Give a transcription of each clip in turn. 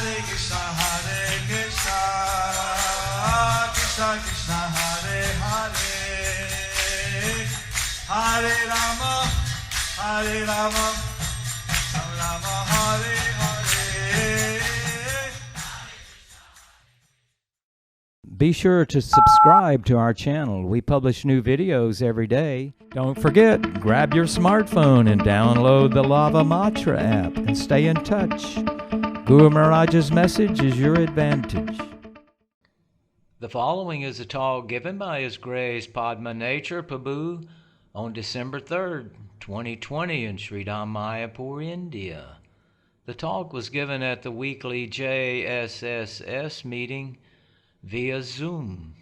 Krishna Krishna Hare Hare Hare Rama Rama Hare Hare. Be sure to subscribe to our channel. We publish new videos every day. Don't forget, grab your smartphone and download the Lava Matra app and stay in touch. Guru Maharaj's message is your advantage. The following is a talk given by His Grace Padma Nature Prabhu on December 3rd, 2020 in Sridham Mayapur, India. The talk was given at the weekly JSSS meeting via Zoom.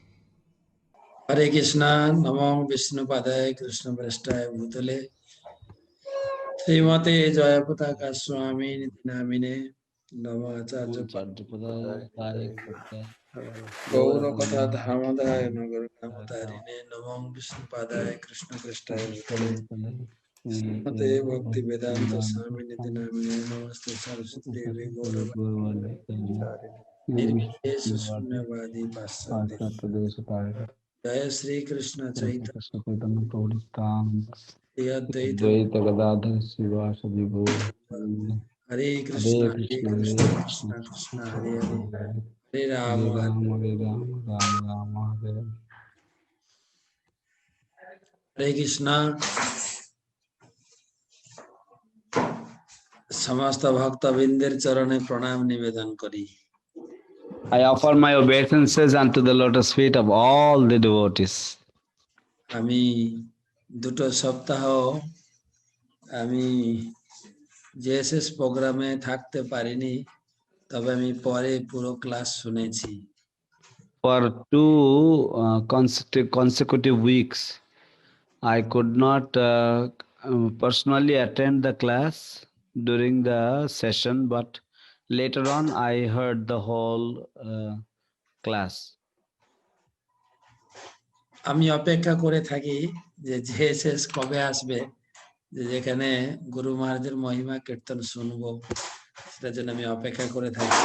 Hare Krishna, Namo Vishnu Padaya Krishna Prasthaya Bhutale Srimate Jayapataka Swami Nitinamine Namo Acharya Gaura Katha Dharmadaya Nagar Kamatarine Namo Vishnu Padaya Krishna Prasthaya Bhutale Srimate Bhakti Vedanta Swami Nitinamine Namaste Saraswati Devi Gaura Nirvishesha Sunyavadi Paschati Jaya Sri Krishna Chaitanya Advaita Gadadhar Sivasadi Gaur Hare Krishna Krishna Krishna Hare Hare Hare Rama Rama Hare Hare Krishna समस्त भक्त बिंदर चरणे प्रणाम निवेदन करी I offer my obeisances unto the lotus feet of all the devotees. আমি দুটো সপ্তাহ আমি জেএসএস প্রোগ্রামে থাকতে পারিনি তবে আমি পরে পুরো ক্লাস শুনেছি For 2 consecutive weeks, I could not personally attend the class during the session, but later on I heard the whole class. আমি অপেক্ষা করে থাকি যে জেএসএস কবে আসবে যে যেখানে গুরু মহারাজের মহিমা কীর্তন শুনবো সেটার জন্য আমি অপেক্ষা করে থাকি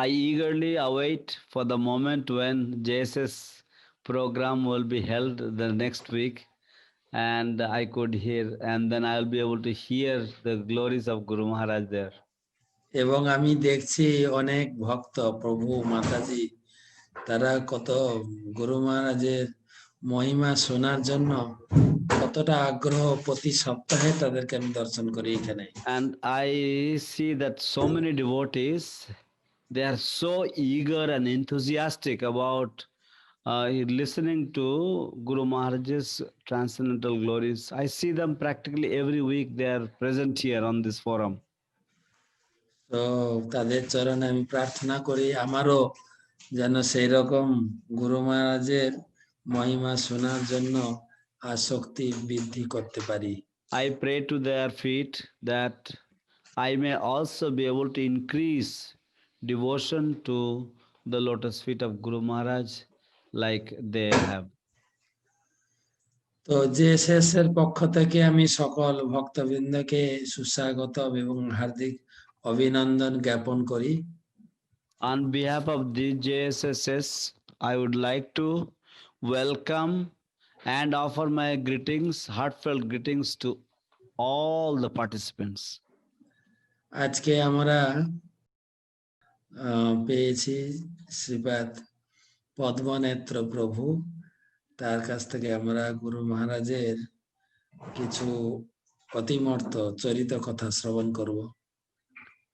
I eagerly await for the moment when JSS program will be held the next week and I could hear, and then I will be able to hear the glories of Guru Maharaj there. এবং আমি দেখছি অনেক ভক্ত প্রভু মাতাজি তারা কত গুরু মহারাজের মহিমা শোনার জন্য কতটা আগ্রহ প্রতি সপ্তাহে তাদেরকে আমি দর্শন করি এখানে And I see that so many devotees, they are so eager and enthusiastic about listening to Guru Maharaj's transcendental glories. I see them practically every week. They are present here on this forum. তো তাদের চরণে আমি প্রার্থনা করি আমারও যেন সেই রকম গুরু মহারাজের মহিমা শোনার জন্য আসক্তি বৃদ্ধি করতে পারি I pray to their feet that I may also be able to increase devotion to the lotus feet of Guru Maharaj like they have. তো জেএসএস এর পক্ষ থেকে আমি সকল ভক্তবৃন্দকে সুস্বাগত এবং হার্দিক অভিনন্দন জ্ঞাপন করি On behalf of the JSSS, I would like to welcome and offer my greetings, heartfelt greetings to all the participants. আজকে আমরা পেয়েছি শ্রীপাদ পদ্মনেত্র প্রভু তার কাছ থেকে আমরা গুরু মহারাজের কিছু অতিমর্ত চরিত কথা শ্রবণ করব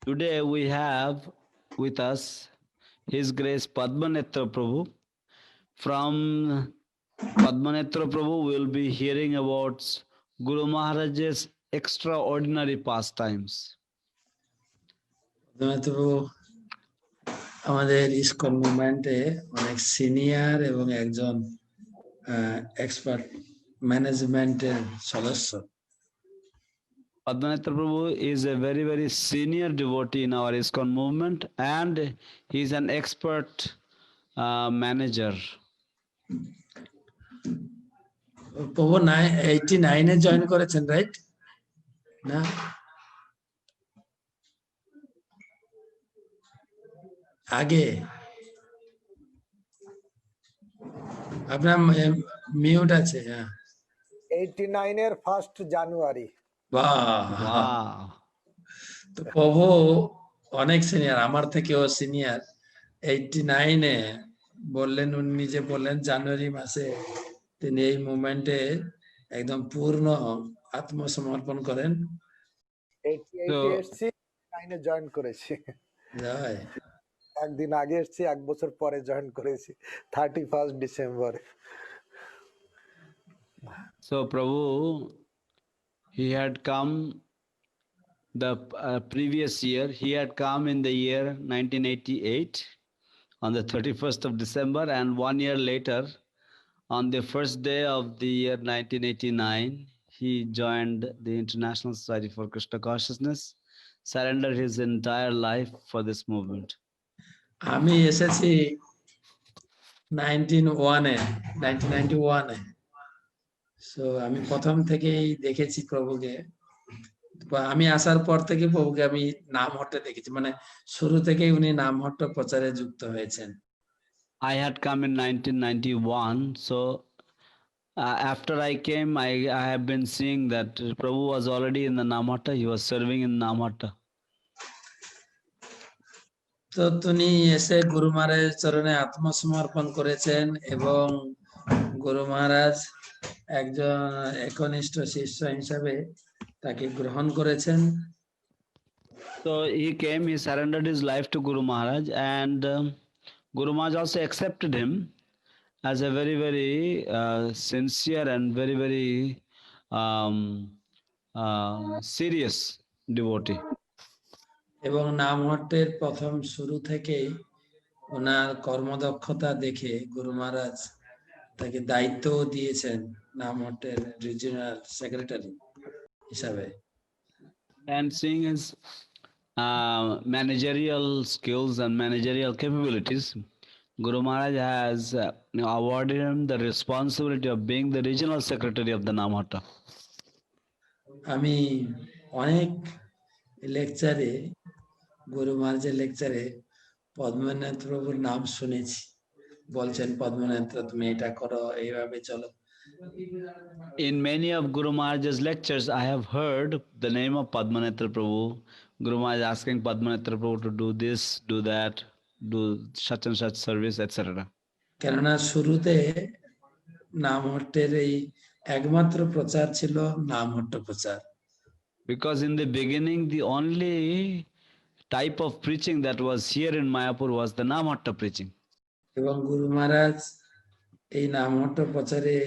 Today we have with us His Grace Padmanetra Prabhu. From Padmanetra Prabhu we will be hearing about Guru Maharaj's extraordinary pastimes. পদ্মনেত্র প্রভু আমাদের ইসকন মুভমেন্টে অনেক সিনিয়র এবং একজন এক্সপার্ট ম্যানেজমেন্টের সদস্য Padmanetra Prabhu is a very, very senior devotee in our ISKCON movement and he is an expert manager. প্রভু 89 join করেছেন রাইট না আগে আপনার মিউট আছে, হ্যাঁ। 89 এর 1 জানুয়ারি। বাহ, Wow. তো প্রভু অনেক সিনিয়র, আমার থেকেও সিনিয়র। 89-এ বললেন, উনি নিজে বললেন জানুয়ারি মাসে তিনি এই মুভমেন্টে একদম পূর্ণ আত্মসমর্পণ করেন। 88 এ এসেছি, 9 এ জয়েন করেছি। জয়। একদিন আগে এসেছি, 1 বছর পরে জয়েন করেছি 31 December. So Prabhu, he had come the previous year. He had come in the year 1988 on the 31st of December, and 1 year later, on the first day of the year 1989, he joined the International Society for Krishna Consciousness, surrendered his entire life for this movement. আমি এসেছি 1991-এ। So আমি প্রথম থেকেই দেখেছি প্রভুকে। আমি আসার পর থেকে প্রভুকে আমি নামহট্টে দেখেছি, মানে শুরু থেকেই উনি নামহট্ট প্রচারে যুক্ত হয়েছেন। I had come in 1991, so after I came, I have been seeing that Prabhu was already in the Namhatta. He was serving in Namhatta. তো তিনি এসে গুরু মহারাজের চরণে আত্মসমর্পণ করেছেন এবং গুরু মহারাজ একজন একনিষ্ঠ শিষ্য হিসাবে তাকে গ্রহণ করেছেন। So he came, he surrendered his life to Guru Maharaj, and Guru Maharaj also accepted him as a very, very sincere and very, very serious devotee. এবং নামহট্টের প্রথম শুরু থেকেই ওনার কর্মদক্ষতা দেখে গুরু মহারাজ তাকে দায়িত্ব দিয়েছেন নামহট্টের রিজিওনাল সেক্রেটারি হিসাবে। And seeing his managerial skills and managerial capabilities, Guru Maharaj has awarded him the responsibility of being the regional secretary of the Namhatta. আমি অনেক লেকচারে, গুরু মহারাজের লেকচারে পদ্মনাথ প্রভুর নাম শুনেছি, বলছেন পদ্মনাথ তুমি এটা করো, এইভাবে চলো। In many of Guru Maharaj's lectures, I have heard the name of Padmanatra Prabhu. Guru Maharaj asking Padmanatra Prabhu to do this, do that, do such and such service, etc. কেননা শুরুতে নামহট্টের এই একমাত্র প্রচার ছিল নামহট্ট প্রচার। Because in the beginning, the only type of preaching that was here in Mayapur was the Namhatta preaching. এবং গুরু মহারাজ এই নামহট্ট প্রচারে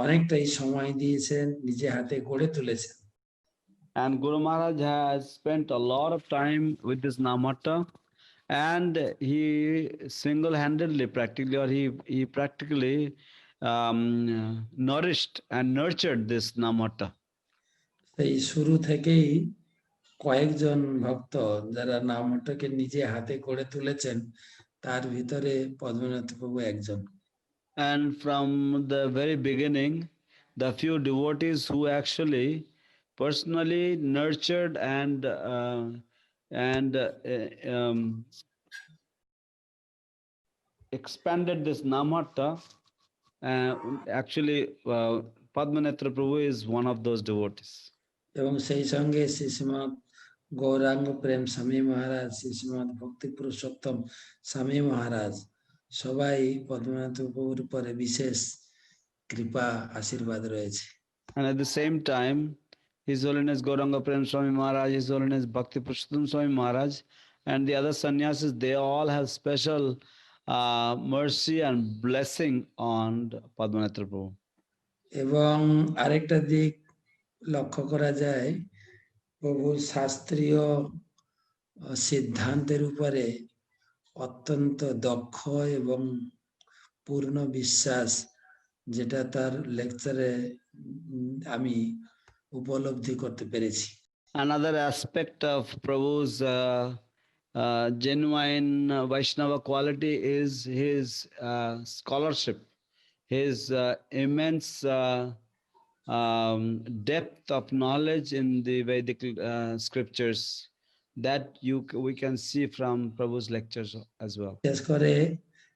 অনেকটাই সময় দিয়েছেন, নিজে হাতে গড়ে তুলেছেন। And Guru Maharaj has spent a lot of time with this Namhatta, and he single-handedly, practically, or he practically nourished and nurtured this Namhatta. এই শুরু থেকেই কয়েকজন ভক্ত যারা নামহট্টকে নিজে হাতে গড়ে তুলেছেন, তার ভিতরে পদ্মনাথ প্রভু একজন। And from the very beginning, the few devotees who actually personally nurtured and expanded this Namhatta, actually Padmanatra Prabhu is one of those devotees. এবং সেই সঙ্গে শ্রী শ্রীমৎ গৌরাঙ্গ প্রেম স্বামী মহারাজ, শ্রী শ্রীমৎ ভক্তি পুরুষোত্তম স্বামী মহারাজ সবাই পদ্মনাথ প্রভুর উপরে বিশেষ কৃপা আশীর্বাদ রয়েছে। And at the same time, His Holiness Gauranga Prem Swami Maharaj, His Holiness Bhakti Purushottam Swami Maharaj, and the other sannyasis, they all have special mercy and blessing on Padmanatra Prabhu. এবং আরেকটা দিক লক্ষ্য করা যায়, প্রভু শাস্ত্রীয় সিদ্ধান্তের উপরে অত্যন্ত দক্ষ এবং পূর্ণ বিশ্বাস, যেটা তার লেকচারে আমি উপলব্ধি করতে পেরেছি। Another aspect of Prabhu's genuine Vaishnava quality is his scholarship, his immense depth of knowledge in the Vedic scriptures, that we can see from Prabhu's lectures as well. বিশেষ করে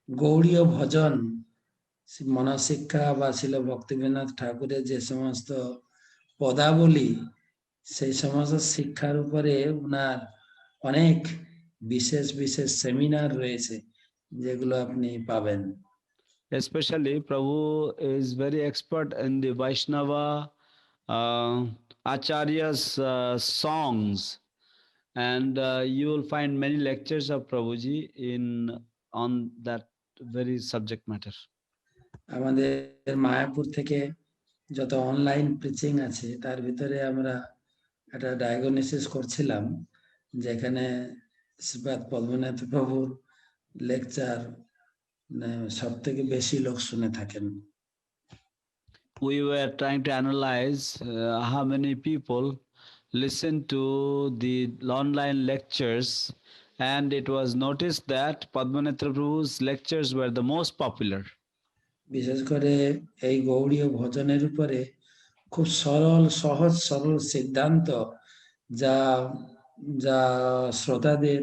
গৌড়ীয় ভজন মনশিক্ষা বা ছিল ভক্তিবিনোদ ঠাকুরের যে সমস্ত পদাবলী সেই সমস্ত শিক্ষার উপরে উনার অনেক বিশেষ বিশেষ সেমিনার রয়েছে যেগুলো আপনি পাবেন। Especially Prabhu is very expert in the Vaishnava Acharya's songs, and you will find many lectures of Prabhuji on that very subject matter. আমাদের মায়াপুর থেকে যত অনলাইন প্রিচিং আছে তার ভিতরে আমরা একটা ডায়াগনোসিস করছিলাম যেখানে শ্রীপাদ পদ্মনাথ প্রভুর লেকচার সব থেকে বেশি লোক শুনে থাকেন। We were trying to analyze how many people listen to the online lectures, and it was noticed that Padmanabha Prabhu's lectures were the most popular. বিশেষ করে এই গৌড়ীয় ভজনের উপরে খুব সরল সহজ সরল সিদ্ধান্ত যা যা শ্রোতাদের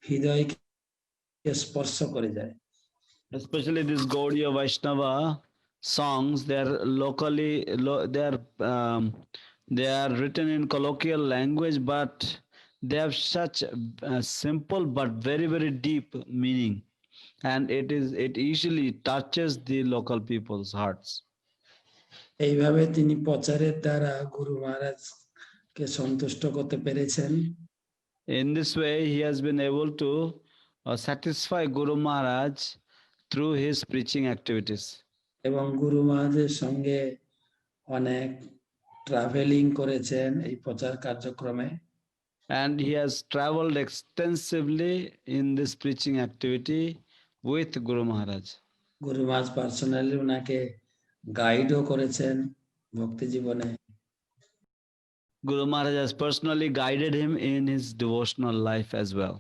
হৃদয়কে স্পর্শ করে যায়। Especially these Gaudiya Vaishnava songs, they are they are written in colloquial language, but they have such simple but very very deep meaning, and it easily touches the local people's hearts. এইভাবে তিনি প্রচারের দ্বারা গুরু মহারাজকে সন্তুষ্ট করতে পেরেছেন। In this way, he has been able to satisfy Guru Maharaj through his preaching activities. এবং গুরু মহারাজের সঙ্গে অনেক ট্রাভেলিং করেছেন এই প্রচার কার্যক্রমে। And he has traveled extensively in this preaching activity with Guru Maharaj. Guru Maharaj personally ওনাকে গাইডও করেছেন ভক্তি জীবনে। Guru Maharaj has personally guided him in his devotional life as well.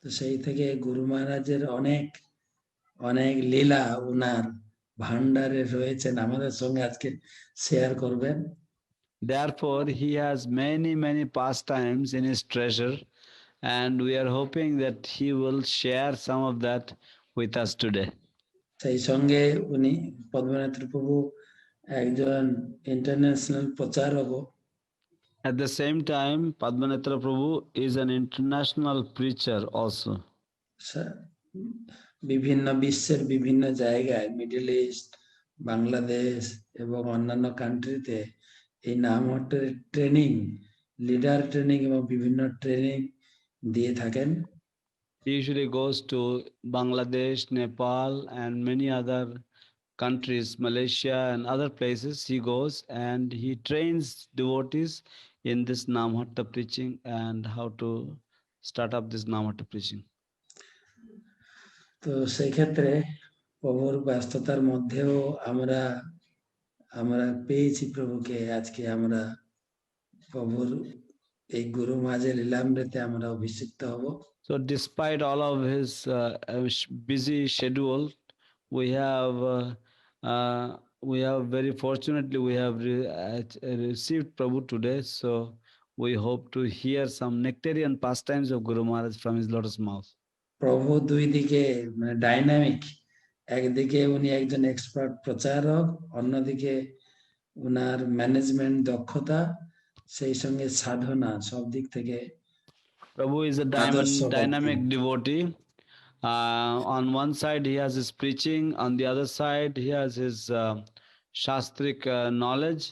তো সেই থেকে গুরু মহারাজের অনেক অনেক লীলা ওনার ভান্ডারে রয়েছেন, আমাদের সঙ্গে আজকে শেয়ার করবেন। Therefore, he has many pastimes in his treasure, and we are hoping that he will share some of that with us today. সেই সঙ্গে উনি পদ্মনাথ প্রভু একজন ইন্টারন্যাশনাল প্রচারক। At the same time, Padmanabha Prabhu is an international preacher also. বিভিন্ন বিশ্বের বিভিন্ন জায়গায় মিডল ইস্ট, বাংলাদেশ এবং অন্যান্য কান্ট্রিতে এই নামহট্টের ট্রেনিং, লিডার ট্রেনিং এবং বিভিন্ন ট্রেনিং দিয়ে থাকেন। He usually goes to Bangladesh, Nepal, and many other countries, Malaysia and other places. He goes and he trains devotees in this Namhatta preaching and how to start up this Namhatta preaching. তো সেই ক্ষেত্রে প্রভুর ব্যস্ততার মধ্যেও আমরা আমরা পেয়েছি প্রভুকে। আজকে আমরা প্রভুর এই গুরু মাঝে লীলামৃতে আমরা অভিষিক্ত হব। So despite all of his busy schedule, we have very fortunately we have received Prabhu today. So we hope to hear some nectarian pastimes of Guru Maharaj from his lotus mouth. প্রভু দুই দিকে মানে dynamic, একদিকে উনি একজন expert প্রচারক, অন্যদিকে উনার ম্যানেজমেন্ট দক্ষতা, সেই সঙ্গে সাধনা, সব দিক থেকে Prabhu is a dynamic devotee. On one side he has his preaching, on the other side he has his shastric knowledge,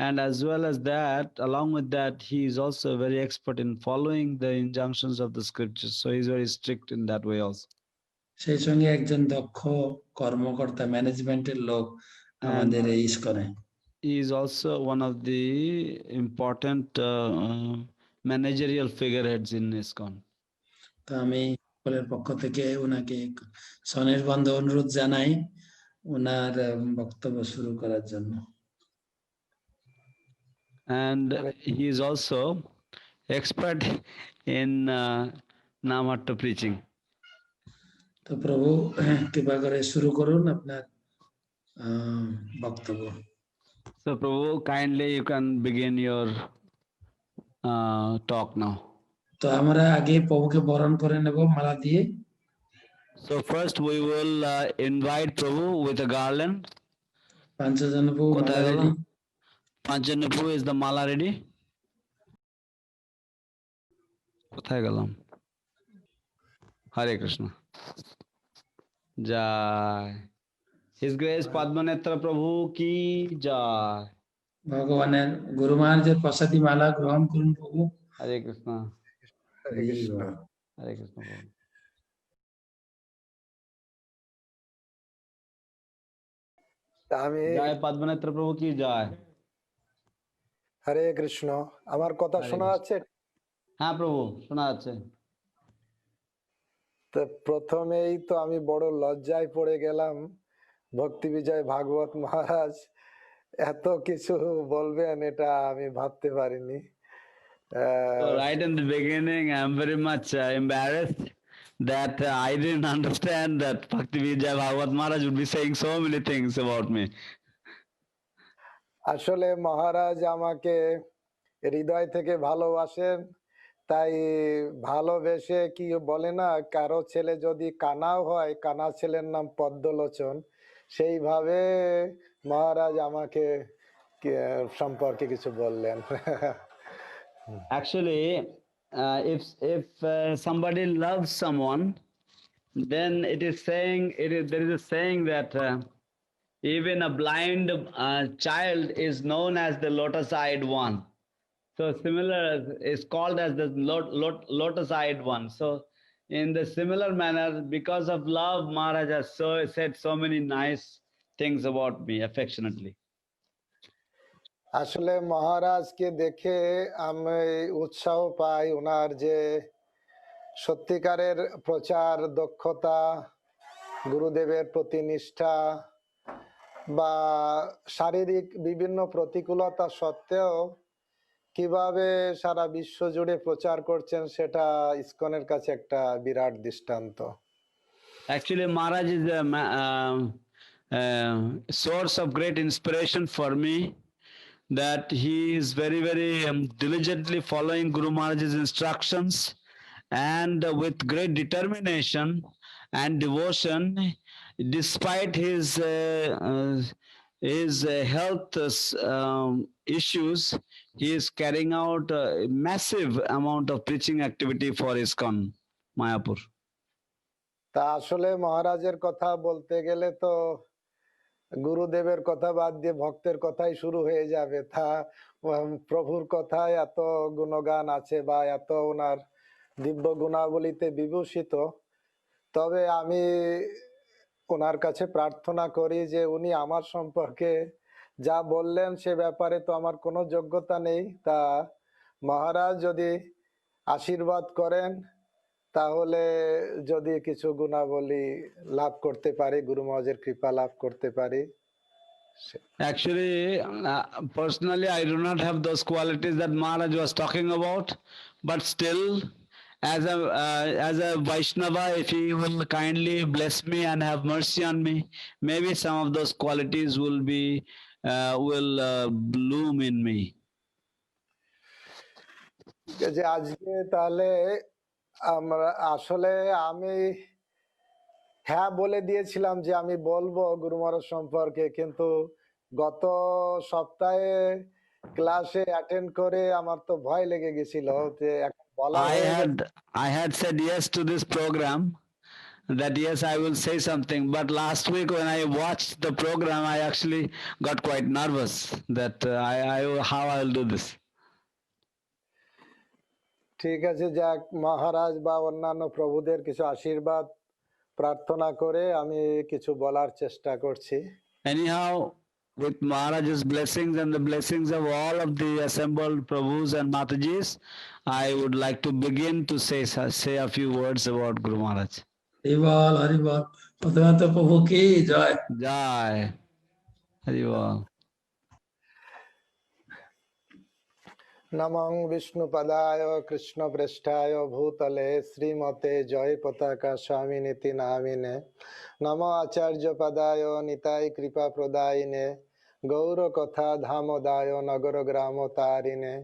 and as well as that, along with that, he is also very expert in following the injunctions of the scriptures. So he is very strict in that way also. সেই সঙ্গে একজন দক্ষ কর্মকর্তা, ম্যানেজমেন্টের লোক আমাদের এই ইস্কনে। He is also one of the important managerial figureheads in ISKCON. তো আমি সকলের পক্ষ থেকে ওনাকে সনির্বন্ধ অনুরোধ জানাই ওনার বক্তব্য শুরু করার জন্য। And he is also expert in Namhatta preaching. তো প্রভু কৃপা করে শুরু করুন আপনার বক্তব্য। So Prabhu, kindly you can begin your talk now. তো আমরা আগে প্রভুকে বরণ করে নেব মালা দিয়ে। So first we will invite Prabhu with a garland. পাঞ্চজনপু মালা কোথায় গেল? Ready? Panchanapu, is the mala ready? কোথায় গেলাম? হরে কৃষ্ণ। জয়। His Grace Padmanetra Prabhu কি জয়। ভগবানের গুরু মহারাজের প্রসাদী মালা গ্রহণ করুন প্রভু। হরে কৃষ্ণ। হরে কৃষ্ণ। হরে কৃষ্ণ প্রভু। তা আমি জয় পদ্মনেত্র প্রভু কি জয়। হরে কৃষ্ণ। আমার কথা হরে শোনা কৃষ্ণ। যাচ্ছে? হ্যাঁ প্রভু শোনা যাচ্ছে। তো প্রথমেই তো আমি বড় লজ্জায় পড়ে গেলাম, ভক্তি বিজয় ভাগবত মহারাজ এত কিছু বলবেন এটা আমি ভাবতে পারিনি। So right in the beginning, I'm very much embarrassed that I didn't understand that Bhakti Vijay Bhagavat Maharaj would be saying so many things about me. আসলে মহারাজ আমাকে হৃদয় থেকে ভালোবাসেন, তাই ভালোবেসে কি বলে না, কারো ছেলে যদি কানাও হয়, কানা ছেলের নাম পদ্মলোচন, সেইভাবে মহারাজ আমাকে সম্পর্কে কিছু বললেন। Actually, if somebody loves someone, then it is saying there is a saying that even a blind child is known as the lotus-eyed one. So similar is called as the lotus-eyed one. So in the similar manner, because of love, Maharaj has said so many nice things about me affectionately. আসলে মহারাজকে দেখে আমি উৎসাহ পাই, ওনার যে সত্যিকারের প্রচার দক্ষতা, গুরুদেবের প্রতি নিষ্ঠা বা শারীরিক বিভিন্ন প্রতিকূলতা সত্ত্বেও কিভাবে সারা বিশ্ব জুড়ে প্রচার করছেন, সেটা ইসকনের কাছে একটা বিরাট দৃষ্টান্ত। Actually, Maharaj is a source of great inspiration for me, that he is very, very diligently following Guru Maharaj's instructions, and with great determination and devotion, despite his health issues, he is carrying out a massive amount of preaching activity for ISKCON Mayapur. তা আসলে মহারাজের কথা বলতে গেলে তো গুরুদেবের কথা বাদ দিয়ে ভক্তের কথাই শুরু হয়ে যাবে। তা প্রভুর কথায় এত গুণগান আছে বা এত ওনার দিব্য গুণাবলীতে বিভূষিত, তবে আমি ওনার কাছে প্রার্থনা করি যে উনি আমার সম্পর্কে যা বললেন সে ব্যাপারে তো আমার কোনো যোগ্যতা নেই, তা মহারাজ যদি আশীর্বাদ করেন তাহলে যদি কিছু গুণাবলী লাভ করতে পারি, গুরু মহারাজের কৃপা লাভ করতে পারি। Actually, personally, I do not have those qualities that Maharaj was talking about, but still, as a Vaishnava, if he will kindly bless me and have mercy on me, maybe some of those qualities will bloom in me. যে আজকে তাহলে আমরা আসলে আমি হ্যাঁ বলে দিয়েছিলাম যে আমি বলবো গুরু মহারাজ সম্পর্কে, কিন্তু গত সপ্তাহে ক্লাসে অ্যাটেন্ড করে আমার তো ভয় লেগে গেছিল যে বলা I had said yes to this program, that yes, I will say something, but last week when I watched the program, I actually got quite nervous that how I will do this. ঠিক আছে, যাক মহারাজ বা অন্যান্য প্রভুদের কিছু আশীর্বাদ প্রার্থনা করে আমি কিছু বলার চেষ্টা করছি। Anyhow, with Maharaj's blessings and the blessings of all of the assembled Prabhus and Matajis, I would like to begin to say a few words about Guru Maharaj. হরিবল হরিবল। প্রথমে তো প্রভু কি জয়। Jai. Haribol. নমঃ বিষ্ণুপদায় কৃষ্ণপ্রেষ্ঠায় ভূতলে শ্রীমতে জয় পতাকা স্বামিনীতি নামিনে নমঃ আচার্যপদায় নিতাই কৃপা প্রদায়িনে গৌর কথা ধামদায় নগর গ্রাম তারিণে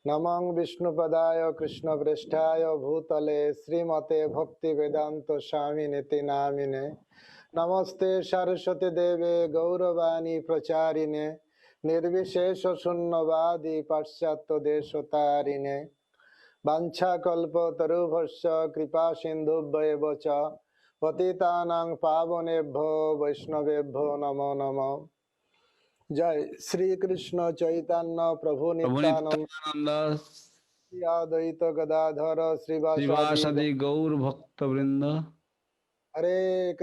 নমং বিষ্ণুপদায় কৃষ্ণপৃষ্ঠায় ভূতলে শ্রীমতে ভক্তি বেদান্ত স্বামিনেতি নামিনে নমস্তে সরস্বতী দেবে গৌরবাণী প্রচারিণে নির্বিশেষ শূন্যবাদী পাশ্চাত্য দেশতারিণে বাঞ্ছাকল্পতরুভ্যশ্চ কৃপা সিন্ধুভ্যেব চ পতিতানাং পাবনেভ্যো বৈষ্ণবেভ্যো নমো নমঃ। জয় শ্রীকৃষ্ণ চৈতন্য প্রভু Prabhu নিত্যানন্দ Nityananda, শ্রী অদ্বৈত Gadadhar শ্রীবাসাদি Srivasadi Gaur Bhakta Vrinda, হরে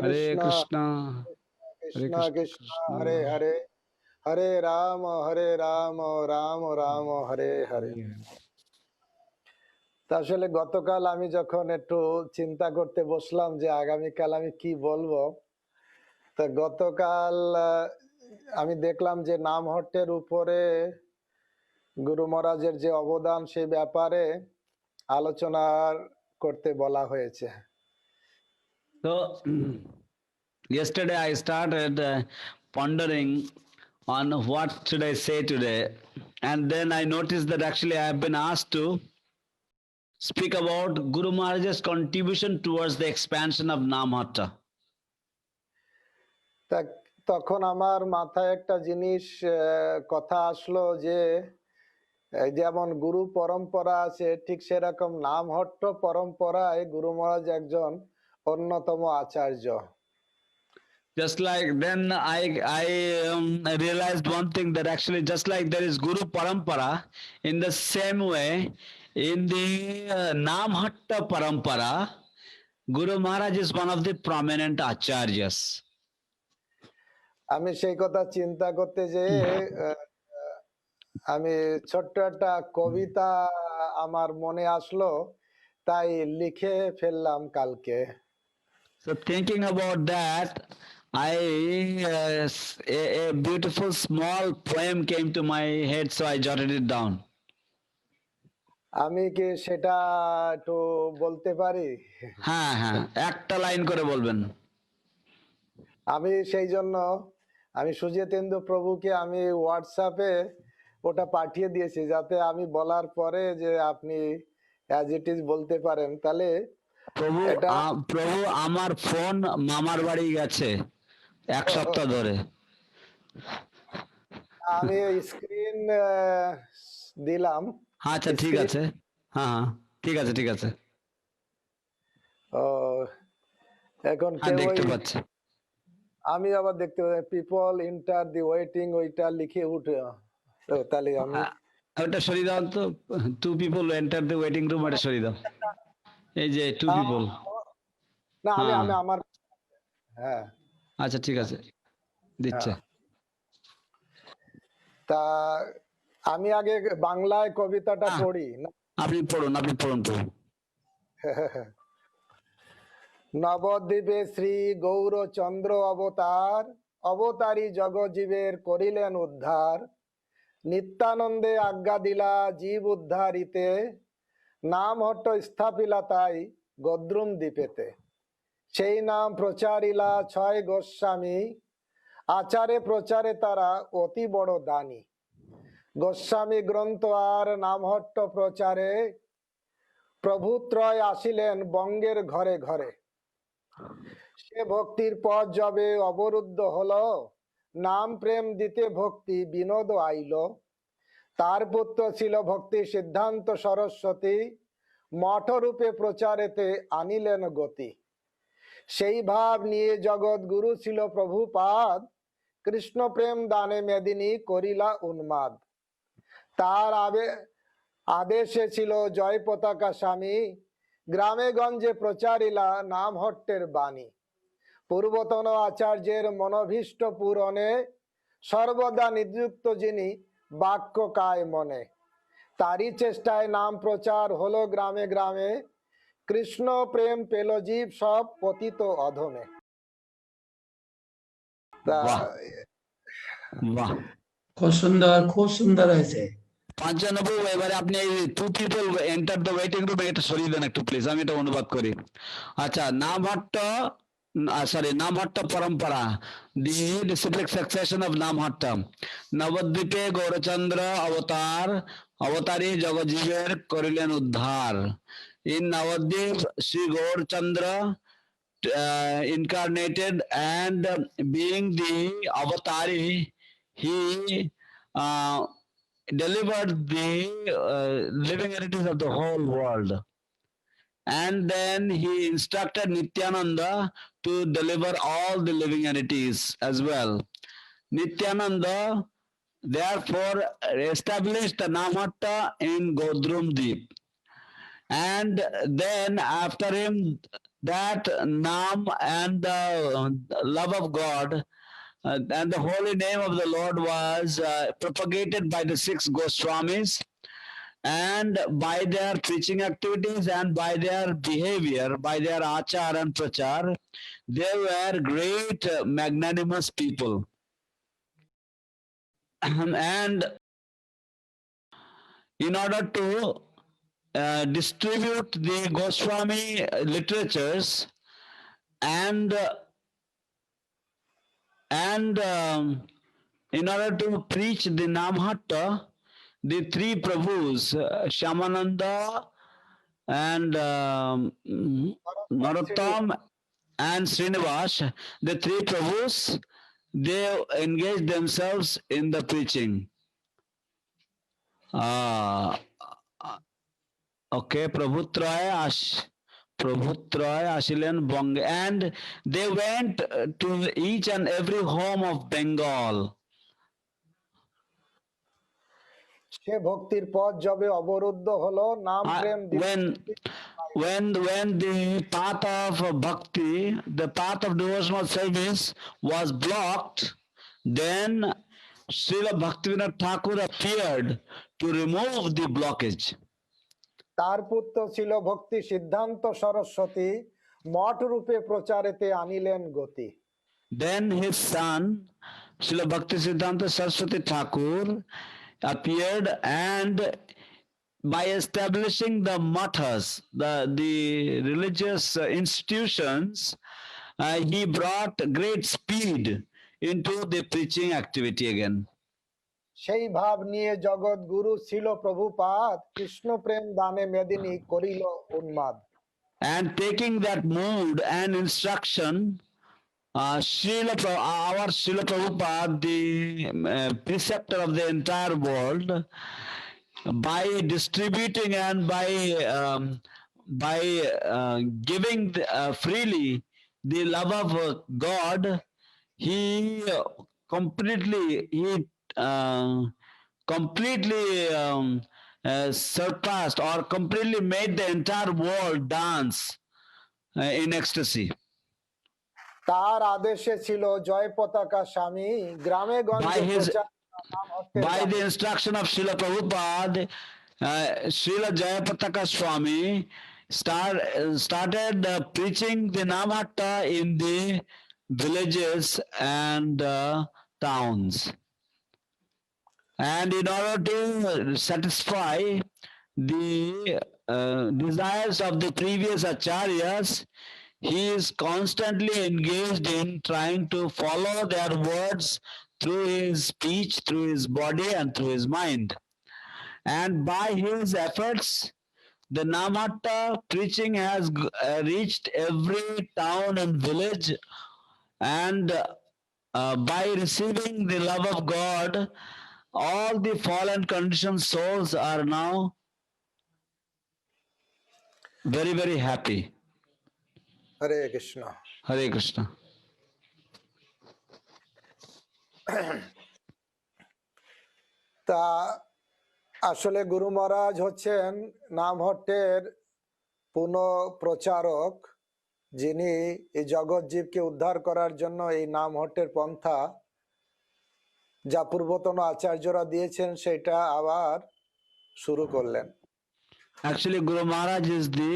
Hare Krishna Krishna, Krishna Hare Krishna Krishna. Hare Hare Hare Ram Ram Ram Hare Hare. তা আসলে গতকাল আমি যখন একটু চিন্তা করতে বসলাম যে আগামীকাল আমি কি বলবো, তা গতকাল আমি দেখলাম যে নামহট্টের উপরে গুরু মহারাজের যে অবদান সেই ব্যাপারে আলোচনা করতে বলা হয়েছে। So, yesterday I started pondering on what should I say today, and then I noticed that actually I have been asked to speak about Guru Maharaj's contribution towards the expansion of Namhatta. তা তখন আমার মাথায় একটা জিনিস কথা আসলো যে এই যেমন গুরু পরম্পরা আছে ঠিক সেরকম নামহট্ট পরম্পরায় গুরু মহারাজ একজন অন্যতম আচার্য। Just like then I realized one thing, that actually just like there is Guru Parampara, in the same way in the Namhatta Parampara, Guru Maharaj is one of the prominent acharyas. আমি সেই কথা চিন্তা করতে যে আমি ছোট্ট একটা কবিতা আমার মনে আসলো, তাই লিখে ফেললাম কালকে। So thinking about that, a beautiful small poem came to my head, so I jotted it down. আমি কি সেটা একটু বলতে পারি? হ্যাঁ হ্যাঁ, একটা লাইন করে বলবেন। আমি সেই জন্য আমি সুজিতেন্দু প্রভুকে আমি হোয়াটসঅ্যাপে ওটা পাঠিয়ে দিয়েছি, যাতে আমি বলার পরে যে আপনি অ্যাজ ইট ইজ বলতে পারেন। তাহলে প্রভু এটা প্রভু আমার ফোন মামার বাড়ি গেছে এক সপ্তাহ ধরে। আমি স্ক্রিন দিলাম। আচ্ছা ঠিক আছে, হ্যাঁ হ্যাঁ ঠিক আছে ঠিক আছে, ও এখন হ্যাঁ কেউ দেখতে পাচ্ছি। আমি আবার দেখতে পাচ্ছি পিপল ইন্টার দি ওয়েটিং, ওইটা লিখে উঠে। তাহলে আমি ওটা সরিয়ে দাও তো, 2 people enter the waiting room, এটা সরিয়ে দাও। এই যে 2 people। না আমি হ্যাঁ। আমি আমার হ্যাঁ আচ্ছা ঠিক আছে, দিচ্ছে। তা আমি আগে বাংলায় কবিতাটা পড়ি না? আপনি পড়ুন প্রভু। নবদ্বীপে শ্রী গৌরচন্দ্র অবতার, অবতারী জগজীবের করিলেন উদ্ধার। নিত্যানন্দে আজ্ঞা দিলা জীব উদ্ধারিতে, নামহট্ট স্থাপিলা তাই গদ্রুম দ্বীপেতে। সেই নাম প্রচারিলা 6 গোস্বামী, আচারে প্রচারে তারা অতি বড় দানী। গোস্বামী গ্রন্থ আর নামহট্ট প্রচারে, প্রভুত্রয় আসিলেন বঙ্গের ঘরে ঘরে। সে ভক্তির পথ যবে অবরুদ্ধ হলো, নাম প্রেম দিতে ভক্তি বিনোদ আইল। তার পুত্র ছিল ভক্তি সিদ্ধান্ত সরস্বতী, মঠরূপে প্রচারেতে আনিলেন গতি। সেই ভাব নিয়ে জগৎ গুরু ছিল প্রভুপাদ, কৃষ্ণ প্রেম দানে মেদিনী করিলা উন্মাদ। তার আদেশে ছিল জয় পতাকা স্বামী, গ্রামে গঞ্জে প্রচারিলা নামহট্টের বাণী। পূর্বতন আচার্যের মনোভীষ্ট পূরণে, সর্বদা নিযুক্ত যিনি বাক্য কায় মনে। তারই চেষ্টায় নাম প্রচার হলো গ্রামে গ্রামে, কৃষ্ণ প্রেম পেল জীব সব পতিত অধমে। বাহ বাহ, খুব সুন্দর হয়েছে। 95। এবারে আপনি এই 2 people enter the waiting room, এটা সরিয়ে দেন একটু প্লিজ, আমি এটা অনুবাদ করি। আচ্ছা, Namhatta Namhatta Parampara, the disciplic succession of Namhatta. Navadvipe Gaurachandra Avatar, অবতারী জগজীবের করিলেন উদ্ধার। In Navadvip, Sri Gaurchandra incarnated, and being the avatari, he delivered the living entities of the whole world. And then he instructed Nityananda to deliver all the living entities as well. Nityananda therefore established the Namatta in Godrumdeep. And then after him, that Nam and the love of God and the holy name of the Lord was propagated by the 6 Goswamis, and by their preaching activities and by their behavior, by their achar and prachar, they were great magnanimous people. And in order to distribute the Goswami literatures and in order to preach the Namhatta, the 3 Prabhus, Shyamananda and Narottam and Srinivas, the 3 Prabhus, they engaged themselves in the preaching. Okay, Prabhutraya Ashilen Bong, and they went to each and every home of Bengal. সে ভক্তির পথ যবে অবরুদ্ধ হলো নাম প্রেম When the path of bhakti, the path of devotional service was blocked, then Srila Bhaktivinoda Thakur appeared to remove the blockage. তার পুত্র ছিল ভক্তি সিদ্ধান্ত সরস্বতী মঠ রূপে প্রচারেতে আনিলেন গতি। Then his son, Srila Bhakti Siddhanta Saraswati Thakur, appeared, and by establishing the mathas, the religious institutions, he brought great speed into the preaching activity again. সেই ভাব নিয়ে জগৎ গুরু ছিল প্রভুপাদ কৃষ্ণ প্রেম দানে মেদিনী করিল উন্মাদ। And taking that mood and instruction, our Srila Prabhupada, the preceptor of the entire world, by distributing and by giving freely the love of God, he completely surpassed or completely made the entire world dance in ecstasy. তার আদেশে ছিল জয় পতাকা স্বামী গ্রামে গঞ্জে প্রচার। By the instruction of Srila Prabhupada, Srila Jayapataka Swami started preaching the Namatta in the villages and towns. And in order to satisfy the desires of the previous acharyas, he is constantly engaged in trying to follow their words through his speech, through his body, and through his mind. And by his efforts, the Namatta preaching has reached every town and village, and by receiving the love of God, all the fallen conditioned souls are now very, very happy. Hare Krishna. Hare Krishna. তা আসলে গুরু মহারাজ হচ্ছেন নামহট্টের পুনঃপ্রচারক, যিনি এই জগৎ জীবকে উদ্ধার করার জন্য এই নামহট্টের পন্থা যা পূর্বতন আচার্যরা দিয়েছেন সেটা আবার শুরু করলেন। Actually, Guru Maharaj is the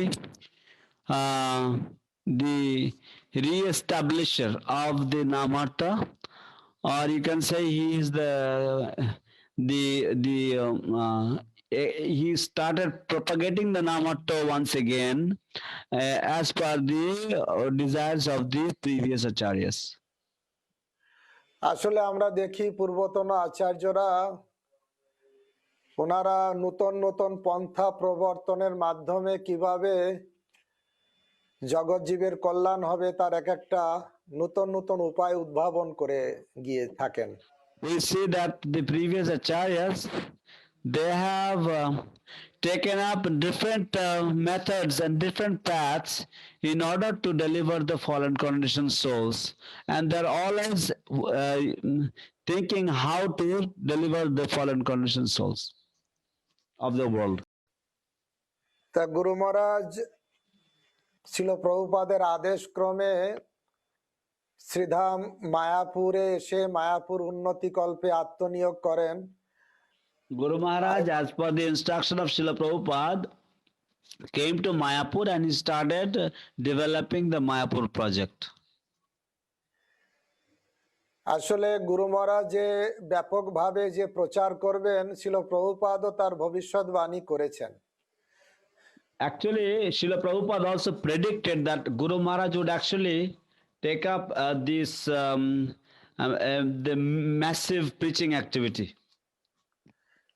re-establisher of the Namatta, or you can say he is he started propagating the Namatta once again as per the desires of the previous acharyas. আসলে আমরা দেখি পূর্বতন আচার্যরা ওনারা নতুন নতুন পন্থা প্রবর্তনের মাধ্যমে কিভাবে জগৎজীবের কল্যাণ হবে তার এক একটা নতুন নতুন উপায় উদ্ভাবন করে গিয়ে থাকেন। We see that the previous acharyas, they have taken up different methods and different paths in order to deliver the fallen conditioned souls, and they're always thinking how to deliver the fallen conditioned souls of the world. তা গুরু মহারাজ ছিল প্রভুপাদের আদেশ ক্রমে শ্রীধাম মায়াপুরে এসে মায়াপুর উন্নতি কল্পে আত্মনিয়োগ করেন। Guru Maharaj, as per the instruction of Srila Prabhupada, came to Mayapur and he started developing the Mayapur project. আসলে গুরু মহারাজ যে ব্যাপকভাবে যে প্রচার করবেন ছিল প্রভুপাদও তার ভবিষ্যৎবাণী করেছেন। Actually, Srila Prabhupada also predicted that Guru Maharaj would actually take up the massive preaching activity.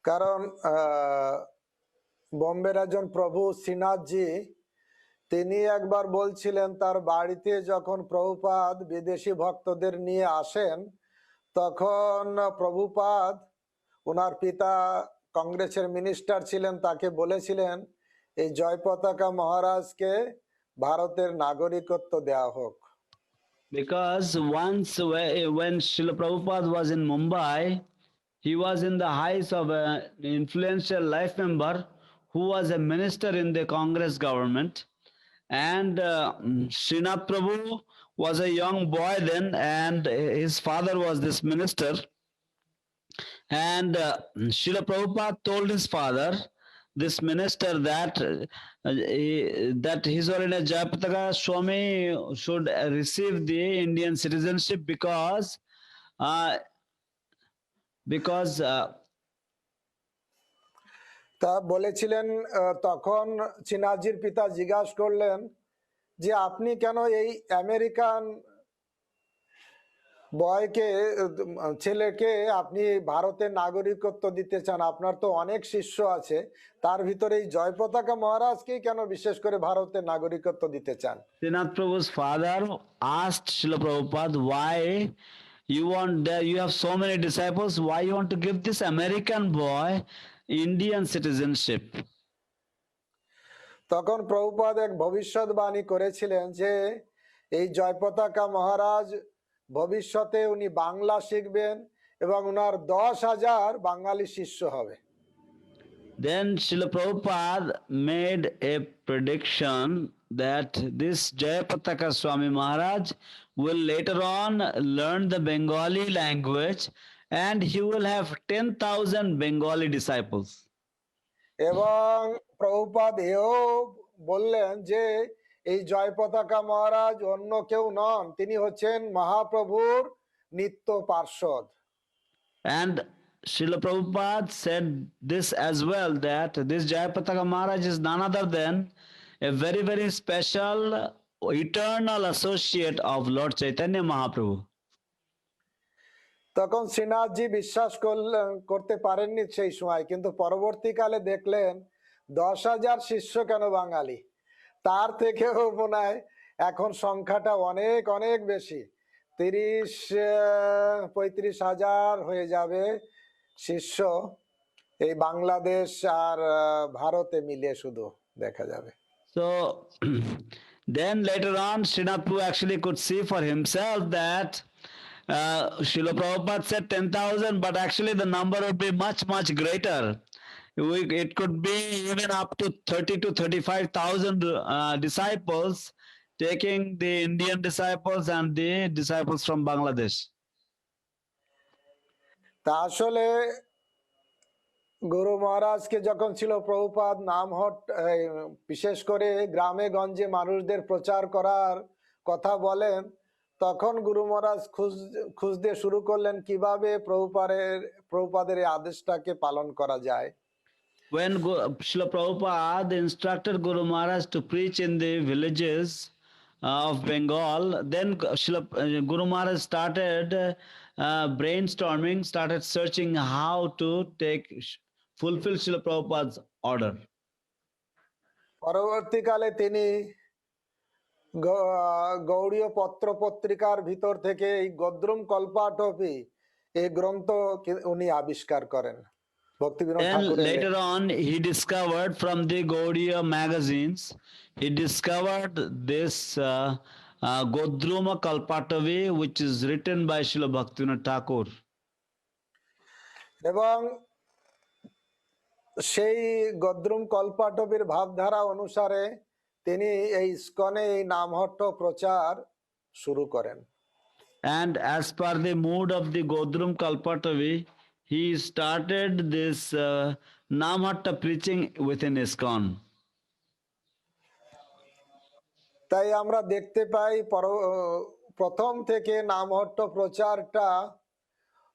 কারণ বোম্বের একজন প্রভু শ্রীনাথজি তিনি একবার বলছিলেন তার বাড়িতে যখন প্রভুপাদ বিদেশি ভক্তদের নিয়ে আসেন তখন প্রভুপাদ ওনার পিতা কংগ্রেসের মিনিস্টার ছিলেন তাকে বলেছিলেন এই জয় পতাকা মহারাজকে ভারতের নাগরিকত্ব দেওয়া হোক। Because once when Srila Prabhupada was in Mumbai, he was in the height of an influential life member who was a minister in the Congress government. And Srinath Prabhu was a young boy then, and his father was this minister. And Srila Prabhupada told his father, this minister, that His Holiness Jayapataka Swami should receive the Indian citizenship because তা বলেছিলেন তখন চিনাজির পিতা জিজ্ঞাসা করলেন যে আপনি কেন এই আমেরিকান বয়কে ছেলেকে আপনি ভারতের নাগরিকত্ব দিতে চান, আপনার তো অনেক শিষ্য আছে, তার ভিতরে এই জয় পতাকা মহারাজকে কেন বিশেষ করে ভারতের নাগরিকত্ব দিতে চান? Srinath Prabhu's father asked Srila Prabhupada, why you have so many disciples, why you want to give this American boy Indian citizenship? তখন প্রভুপাদ এক ভবিষ্যৎবাণী করেছিলেন যে এই জয় পতাকা মহারাজ ভবিষ্যতে উনি বাংলা শিখবেন এবং উনার 10,000 বাঙালি শিষ্য হবে। Then Srila Prabhupada made a prediction that this Jayapataka Swami Maharaj will later on learn the Bengali language and he will have 10,000 Bengali disciples. এবং প্রভুপাদ এও বললেন যে এই জয় পতাকা মহারাজ অন্য কেউ নন, তিনি হচ্ছেন মহাপ্রভুর নিত্য পার্ষদ। And Srila Prabhupada said this as well, that this Jayapataka Maharaj is none other than a very, very special eternal associate of Lord Chaitanya Mahaprabhu. তখন শ্রীনাথজি বিশ্বাস করতে পারেননি সেই সময়, কিন্তু পরবর্তীকালে দেখলেন 10,000 শিষ্য কেন বাঙালি, তার থেকেও মনে হয় এখন সংখ্যাটা অনেক অনেক বেশি, 30-35,000 হয়ে যাবে শিষ্য এই বাংলাদেশ আর ভারতে মিলে শুধু দেখা যাবে। So then later on Srinath Prabhu actually could see for himself that Srila Prabhupada said 10,000, but actually the number would be much, much greater. It could be even up to 30 to 35,000 disciples, taking the Indian disciples and the disciples from Bangladesh. তা আসলে গুরু মহারাজকে যখন ছিল প্রভুপাদ নামহট বিশেষ করে গ্রামে গঞ্জে মানুষদের প্রচার করার কথা বলেন, তখন গুরু মহারাজ খুঁজতে শুরু করলেন কিভাবে প্রভুপাদের এই আদেশটাকে পালন করা যায়। When Srila Prabhupada instructed Guru Maharaj to preach in the villages of Bengal, then Guru Maharaj started brainstorming, started searching how to fulfill Srila Prabhupada's order. পরবর্তীকালে তিনি গৌড়ীয় পত্র পত্রিকার ভিতর থেকে এই গদ্রুম কল্পাটপি এই গ্রন্থ উনি আবিষ্কার করেন ভক্তিবিনোদ Then ঠাকুরের later on, he discovered from the Gaudiya magazines, he discovered this Godruma Kalpatavi, which is written by Srila Bhaktivinoda Thakur. এবং সেই গদ্রুম কল্পাটবির ভাবধারা অনুসারে তিনি এই ইস্কনে এই নামহট্ট প্রচার শুরু করেন। And as per the mood of the Godrum Kalpatavi, he started this Namhatta preaching within ISKCON. তাই আমরা দেখতে পাই প্রথম থেকে নামহট্ট প্রচারটা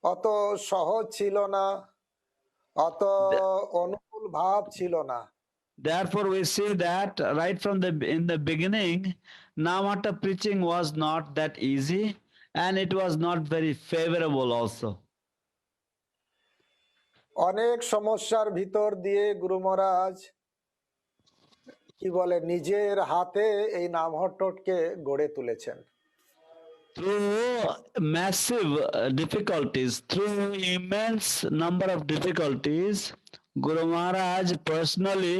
অত সহজ ছিল না, অত অনুকূল ভাব ছিল না। Therefore, we see that right from in the beginning, Namhatta preaching was not that easy, and it was not very favorable also. অনেক সমস্যার ভিতর দিয়ে গুরু মহারাজ কি বলে নিজের হাতে এই নামহট্টকে গড়ে তুলেছেন। Through massive difficulties, through immense number of difficulties, Guru Maharaj personally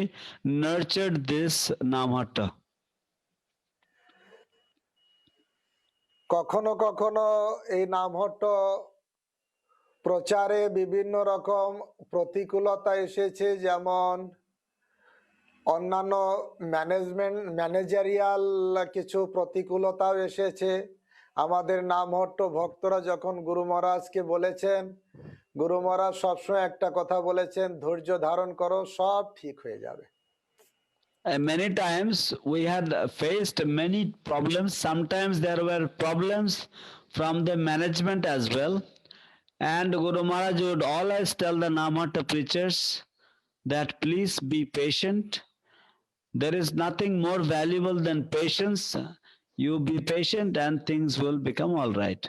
nurtured this Namhatta. কখনো কখনো এই নামহট্ট প্রচারে বিভিন্ন রকম প্রতিকূলতা এসেছে, যেমন অন্যান্য ম্যানেজারিয়াল কিছু প্রতিকূলতাও এসেছে। আমাদের নামহট্ট ভক্তরা যখন গুরু মহারাজকে বলেছেন, গুরু মহারাজ সবসময় একটা কথা বলেছেন, ধৈর্য ধারণ করো, সব ঠিক হয়ে যাবে। Many times we had faced many problems. Sometimes there were problems from the management as well. And Guru Maharaj would always tell the Namhatta preachers that please be patient. There is nothing more valuable than patience. You be patient and things will become all right.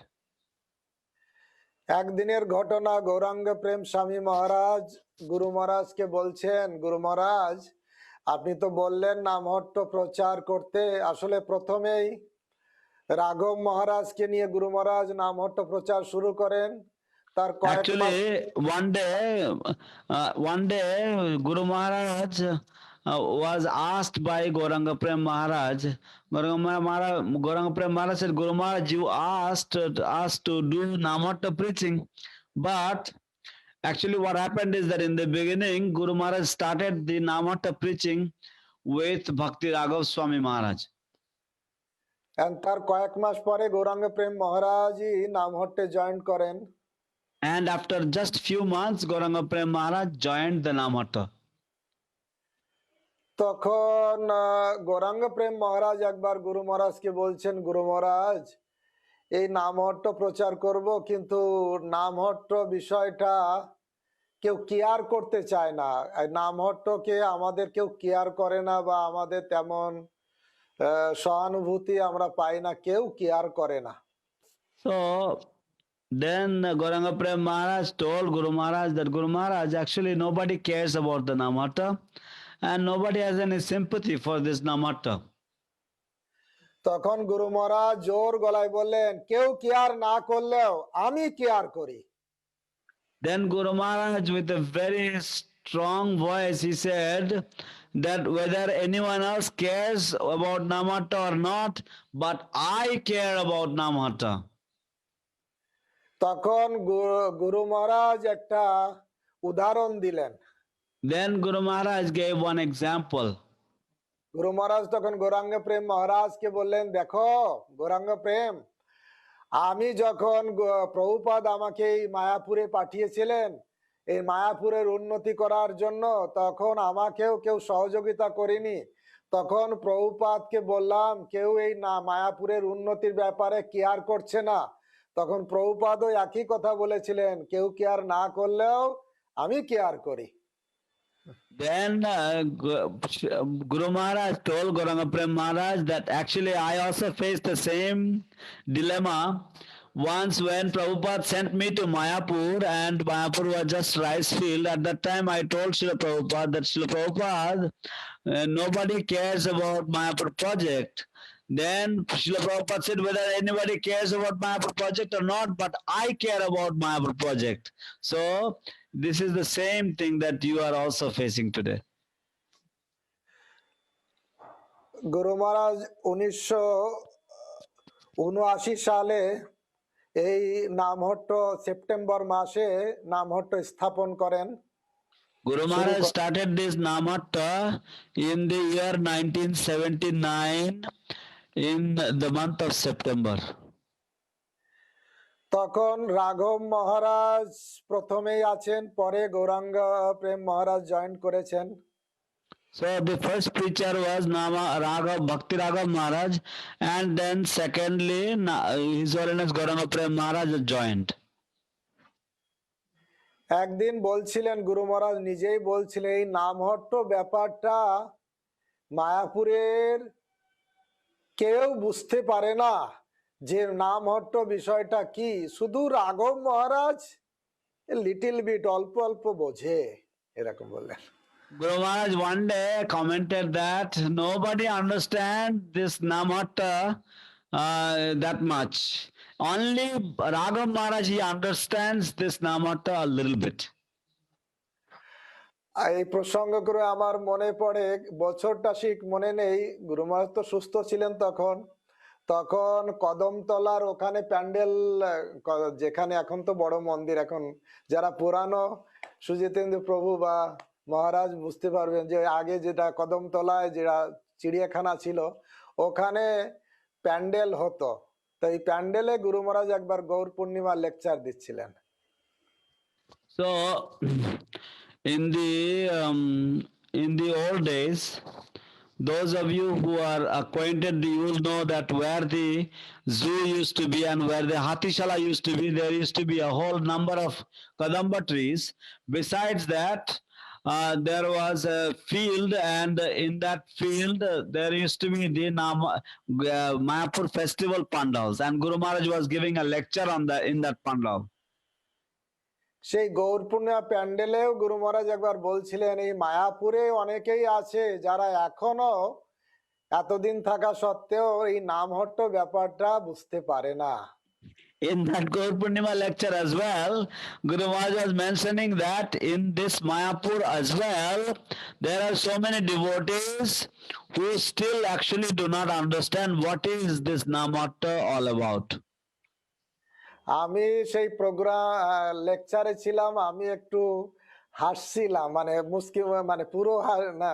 একদিনের ঘটনা, গৌরাঙ্গ প্রেম স্বামী মহারাজ গুরু মহারাজকে বলছেন, গুরু মহারাজ আপনি তো বললেন নামহট্ট প্রচার করতে। আসলে প্রথমেই রাঘব মহারাজকে নিয়ে গুরু মহারাজ নামহট্ট প্রচার শুরু করেন। তার Actually, one day Guru Maharaj was asked by Gauranga Prem Maharaj. Gauranga Prem Maharaj said, Guru Maharaj, you asked us to do Namhatta preaching, but actually what happened is that in the beginning, Guru Maharaj started the Namhatta preaching with Bhakti Raghav Swami Maharaj. তার কয়েক মাস পরে গৌরাঙ্গ প্রেম মহারাজই নামহট্টে join করেন। And after just few months, Gauranga Prem Maharaj joined the Namhatta. তখন গৌরাঙ্গ প্রেম মহারাজ একবার গুরু মহারাজকে বলছেন, গুরু মহারাজ এই নামহট্ট প্রচার করব, কিন্তু নামহট্ট বিষয়টা কেউ কেয়ার করতে চায় না। নামহট্টকে আমাদের কেউ কেয়ার করে না, বা আমাদের তেমন সহানুভূতি আমরা পাই না, কেউ কেয়ার করে না। So then Gauranga Prem Maharaj told Guru Maharaj that Guru Maharaj, actually nobody cares about the Namhatta and nobody has any sympathy for this Namhatta. তখন গুরু মহারাজ জোর গলায় বললেন, কেউ কেয়ার না করলেও আমি কেয়ার করি। Then Guru Maharaj with a very strong voice, he said that whether anyone else cares about Namhatta or not, but I care about Namhatta. তখন গুরু মহারাজ একটা উদাহরণ দিলেন। Then Guru Maharaj gave one example. গুরু মহারাজ তখন গৌরাঙ্গ প্রেম মহারাজকে বললেন, দেখো গৌরাঙ্গ প্রেম, আমি যখন প্রভুপাদ আমাকে এই মায়াপুরে পাঠিয়েছিলেন এই মায়াপুরের উন্নতি করার জন্য, তখন আমাকেও কেউ সহযোগিতা করেনি। তখন প্রভুপাদকে বললাম কেউ এই মায়াপুরের উন্নতির ব্যাপারে কেয়ার করছে না। তখন প্রভুপাদও একই কথা বলেছিলেন, কেউ কেয়ার না করলেও আমি কেয়ার করি। Then Guru Maharaj told Gauranga Prem Maharaj that actually I also faced the same dilemma once when Prabhupada sent me to Mayapur and Mayapur was just rice field, at that time I told Srila Prabhupada that Srila Prabhupada, nobody cares about Mayapur project. Then Srila Prabhupada said whether anybody cares about Mayapur project or not, but I care about Mayapur project. So this is the same thing that you are also facing today. গুরু মহারাজ 1979 সালে এই Namhatta September মাসে নামহট্ট স্থাপন করেন। Guru Maharaj started this Namatta in the year 1979 in the month of September. তখন রাঘব মহারাজ প্রথমেই আছেন, পরে গৌরাঙ্গ প্রেম মহারাজ জয়েন করেছেন। So the first preacher was Raghav Bhakti Raghav Maharaj, and then secondly His Holiness Gauranga Prem Maharaj joined. একদিন বলছিলেন গুরু মহারাজ নিজেই বলছিলেন এই নামহট্ট ব্যাপারটা মায়াপুরের কেউ বুঝতে পারে না যে নামহট্ট বিষয়টা কি, শুধু রাঘব মহারাজ লিটল বিট অল্প অল্প বোঝে, এরকম বললেন। Guru Maharaj one day commented that nobody understands this Namatta that much. Only Raghav Maharaj, he understands this Namatta a little bit. এই প্রসঙ্গ করে আমার মনে পড়ে, বছরটা ঠিক মনে নেই, গুরু মহারাজ তো সুস্থ ছিলেন তখন। তখন কদমতলার ওখানে প্যান্ডেল, যেখানে এখন তো বড় মন্দির, এখন যারা পুরানো সুজিতেন্দ্র প্রভু বা মহারাজ বুঝতে পারবেন যে আগে যেটা কদমতলায় যেটা চিড়িয়াখানা ছিল ওখানে প্যান্ডেল হতো। তো এই প্যান্ডেলে গুরু মহারাজ একবার গৌর পূর্ণিমা লেকচার দিচ্ছিলেন। So in the old days, those of you who are acquainted, you will know that where the zoo used to be and where the Hatishala used to be, there used to be a whole number of Kadamba trees. Besides that, there was a field, and in that field there used to be the Mayapur festival pandals, and Guru Maharaj was giving a lecture on in that pandal. সেই গৌর পূর্ণিমা প্যান্ডেলেও গুরু মহারাজ একবার বলছিলেন এই মায়াপুরে অনেকেই আছে যারা এখনো এতদিন থাকা সত্ত্বেও এই নামহট্ট ব্যাপারটা বুঝতে পারে না। In that Gaur Purnima lecture as well, Guru Maharaj was mentioning that in this Mayapur as well, there are so many devotees who still actually do not understand what is this Namatta all about. আমি সেই programme লেকচারে ছিলাম, আমি একটু হাসছিলাম, মানে মুস্কি, মানে পুরো না,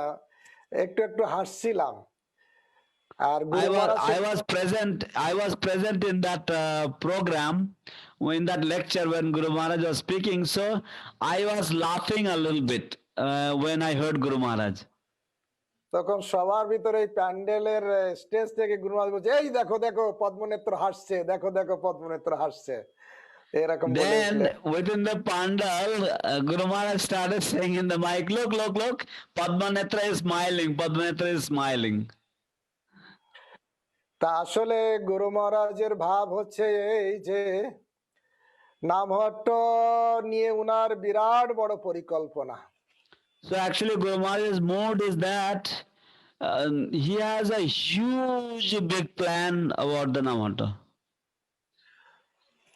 একটু একটু হাসছিলাম। আর I was present in that program, in that lecture when Guru Maharaj was speaking, so I was laughing a little bit when I heard Guru Maharaj. তখন সবার ভিতরে এই প্যান্ডেলের স্টেজ থেকে গুরু মহারাজ বলছে এই দেখো দেখো পদ্মনেত্র হাসছে, দেখো দেখো পদ্মনেত্র হাসছে, এরকম বলে। Then within the pandal, Guru Maharaj started saying in the mic, look, look, look, Padmanetra is smiling, Padmanetra is smiling. তা আসলে গুরু মহারাজের ভাব হচ্ছে এই যে নামহট্ট নিয়ে উনার বিরাট বড় পরিকল্পনা। So actually Guru Maharaj's mood is that he has a huge big plan about the Namatta.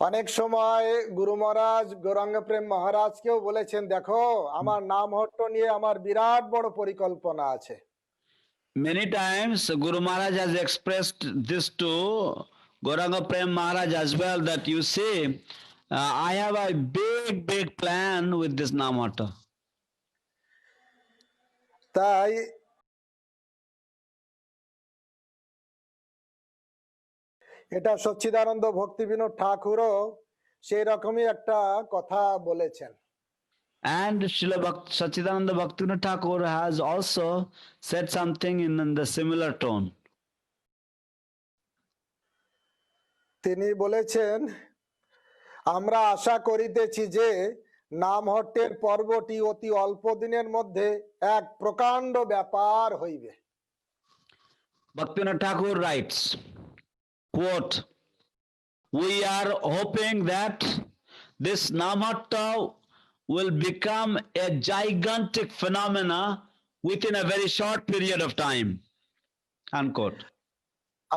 অনেক সময় গুরু মহারাজ গৌরাঙ্গ প্রেম মহারাজকেও বলেছেন দেখো আমার নামহট্ট নিয়ে আমার বিরাট বড় পরিকল্পনা আছে। Many times Guru Maharaj has expressed this to Gauranga Prem Maharaj as well, that you see, I have a big plan with this Namatta. তাই এটা সচ্চিদানন্দ ভক্তি বিনোদ ঠাকুরও সেই রকমই একটা কথা বলেছেন। And Srila Sachidananda Bhaktivinoda Thakur has also said something in the similar tone. তিনি বলেছেন আমরা আশা করিতেছি যে নামহট্টের পর্বটি অতি অল্প দিনের মধ্যে এক প্রকাণ্ড ব্যাপার হইবে। Bhaktivinoda Thakur writes, quote, we are hoping that this Namatta will become a gigantic phenomena within a very short period of time. Unquote.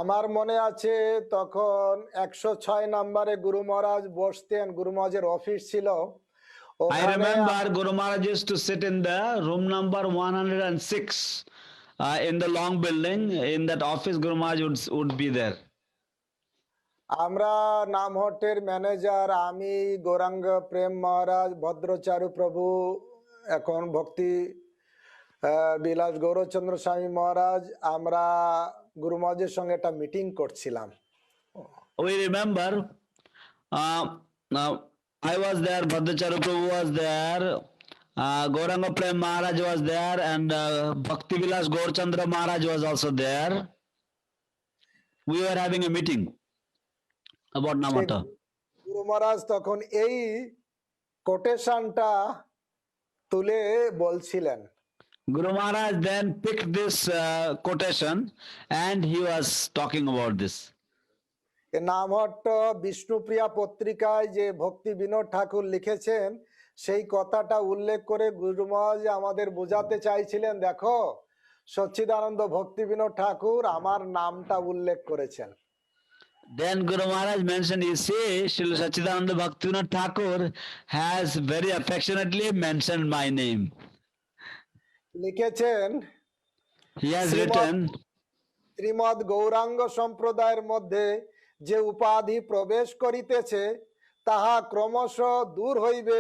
আমার মনে আছে তখন 106 নম্বরে গুরু মহারাজ বসতেন, গুরু মহারাজের অফিস ছিল I ওখানে। remember Guru Maharaj used to sit in the room number 106 in the long building. In that office, Guru Maharaj would be there. আমরা নামহট্টের ম্যানেজার, আমি, গৌরাঙ্গ প্রেম মহারাজ, ভদ্রচারু প্রভু, এখন ভক্তি বিলাস গৌরচন্দ্র স্বামী মহারাজ, আমরা গুরু মহারাজের সঙ্গে একটা মিটিং করছিলাম। We remember I was there, Bhadracharu Prabhu was there, Gauranga Prem Maharaj was there, and Bhakti Vilas Gaurchandra Maharaj was also there. We were having a meeting about Namatta. গুরু মহারাজ তখন এই কোটেশনটা তুলে বলছিলেন। Guru Maharaj then picked this quotation and he was talking about this. Namhatta Bishnupriya পত্রিকায় যে ভক্তি বিনোদ ঠাকুর লিখেছেন সেই কথাটা উল্লেখ করে গুরু মহারাজ আমাদের বোঝাতে চাইছিলেন, দেখো সচ্চিদানন্দ ভক্তি বিনোদ ঠাকুর আমার নামটা উল্লেখ করেছেন। Then Guru Maharaj mentioned, you see, Srila Sachidananda Bhaktivinoda Thakur has very affectionately mentioned my name. লিখেছেন, He has written, Shrimad Gauranga সম্প্রদায়ের মধ্যে যে উপাধি প্রবেশ করিতেছে তাহা ক্রমশ দূর হইবে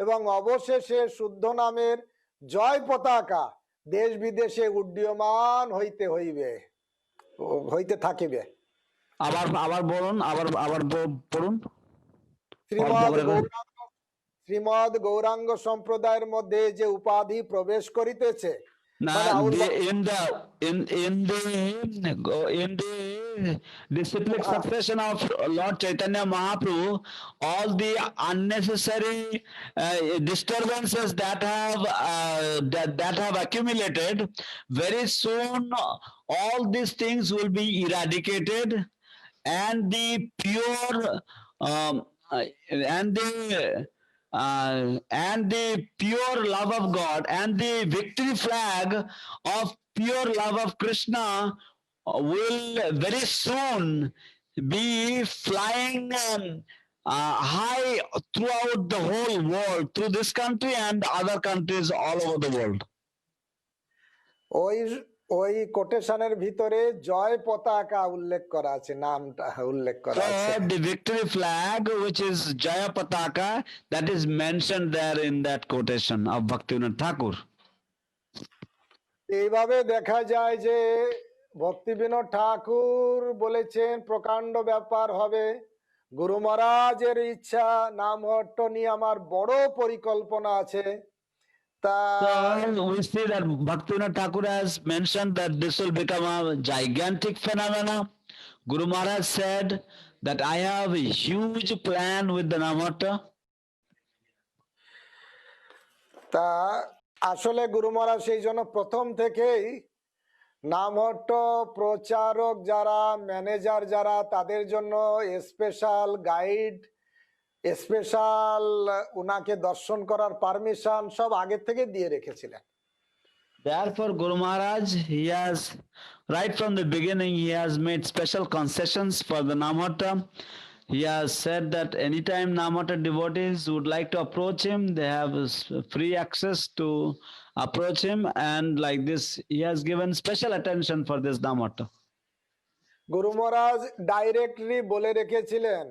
এবং অবশেষে শুদ্ধ নামের জয় পতাকা দেশ বিদেশে উড্ডীয়মান হইতে থাকিবে। আবার বলুন, আবার পড়ুন। শ্রীমদ গৌরাঙ্গ সম্প্রদায়ের মধ্যে যে উপাধি প্রবেশ করিতেছে, In the disciplic succession of Lord Chaitanya Mahaprabhu, all the unnecessary disturbances that have accumulated, very soon all these things will be eradicated, and the pure and the pure love of God and the victory flag of pure love of Krishna will very soon be flying high throughout the whole world, through this country and other countries all over the world. ওই কোটেশনের ভিতরে জয় পতাকা উল্লেখ করা আছে, নামটা উল্লেখ করা আছে। So the victory flag, which is Jaya Pataka, that is mentioned there in that quotation of Bhaktivinoda Thakur. এইভাবে দেখা যায় যে ভক্তি বিনোদ ঠাকুর বলেছেন প্রকাণ্ড ব্যাপার হবে। গুরু মহারাজের ইচ্ছা, নামহট্ট নিয়ে আমার বড় পরিকল্পনা আছে। So we see that Bhaktivinoda Thakur has mentioned that this will become a gigantic phenomena. Guru Maharaj said that I have a huge plan with the Namatta. তা আসলে গুরু মহারাজ সেই জন্য প্রথম থেকেই নামহট্ট প্রচারক যারা, ম্যানেজার যারা, তাদের জন্য স্পেশাল গাইড, স্পেশাল উনাকে দর্শন করার পারমিশন সব আগে থেকে দিয়ে রেখেছিলেন। Therefore, Guru Maharaj, he has, right from the beginning, he has made special concessions for the Namatta. He has said that anytime Namatta devotees would like to approach him, they have free access to approach him, and like this, he has given special attention for this Namatta. Guru Maharaj directly বলে রেখেছিলেন,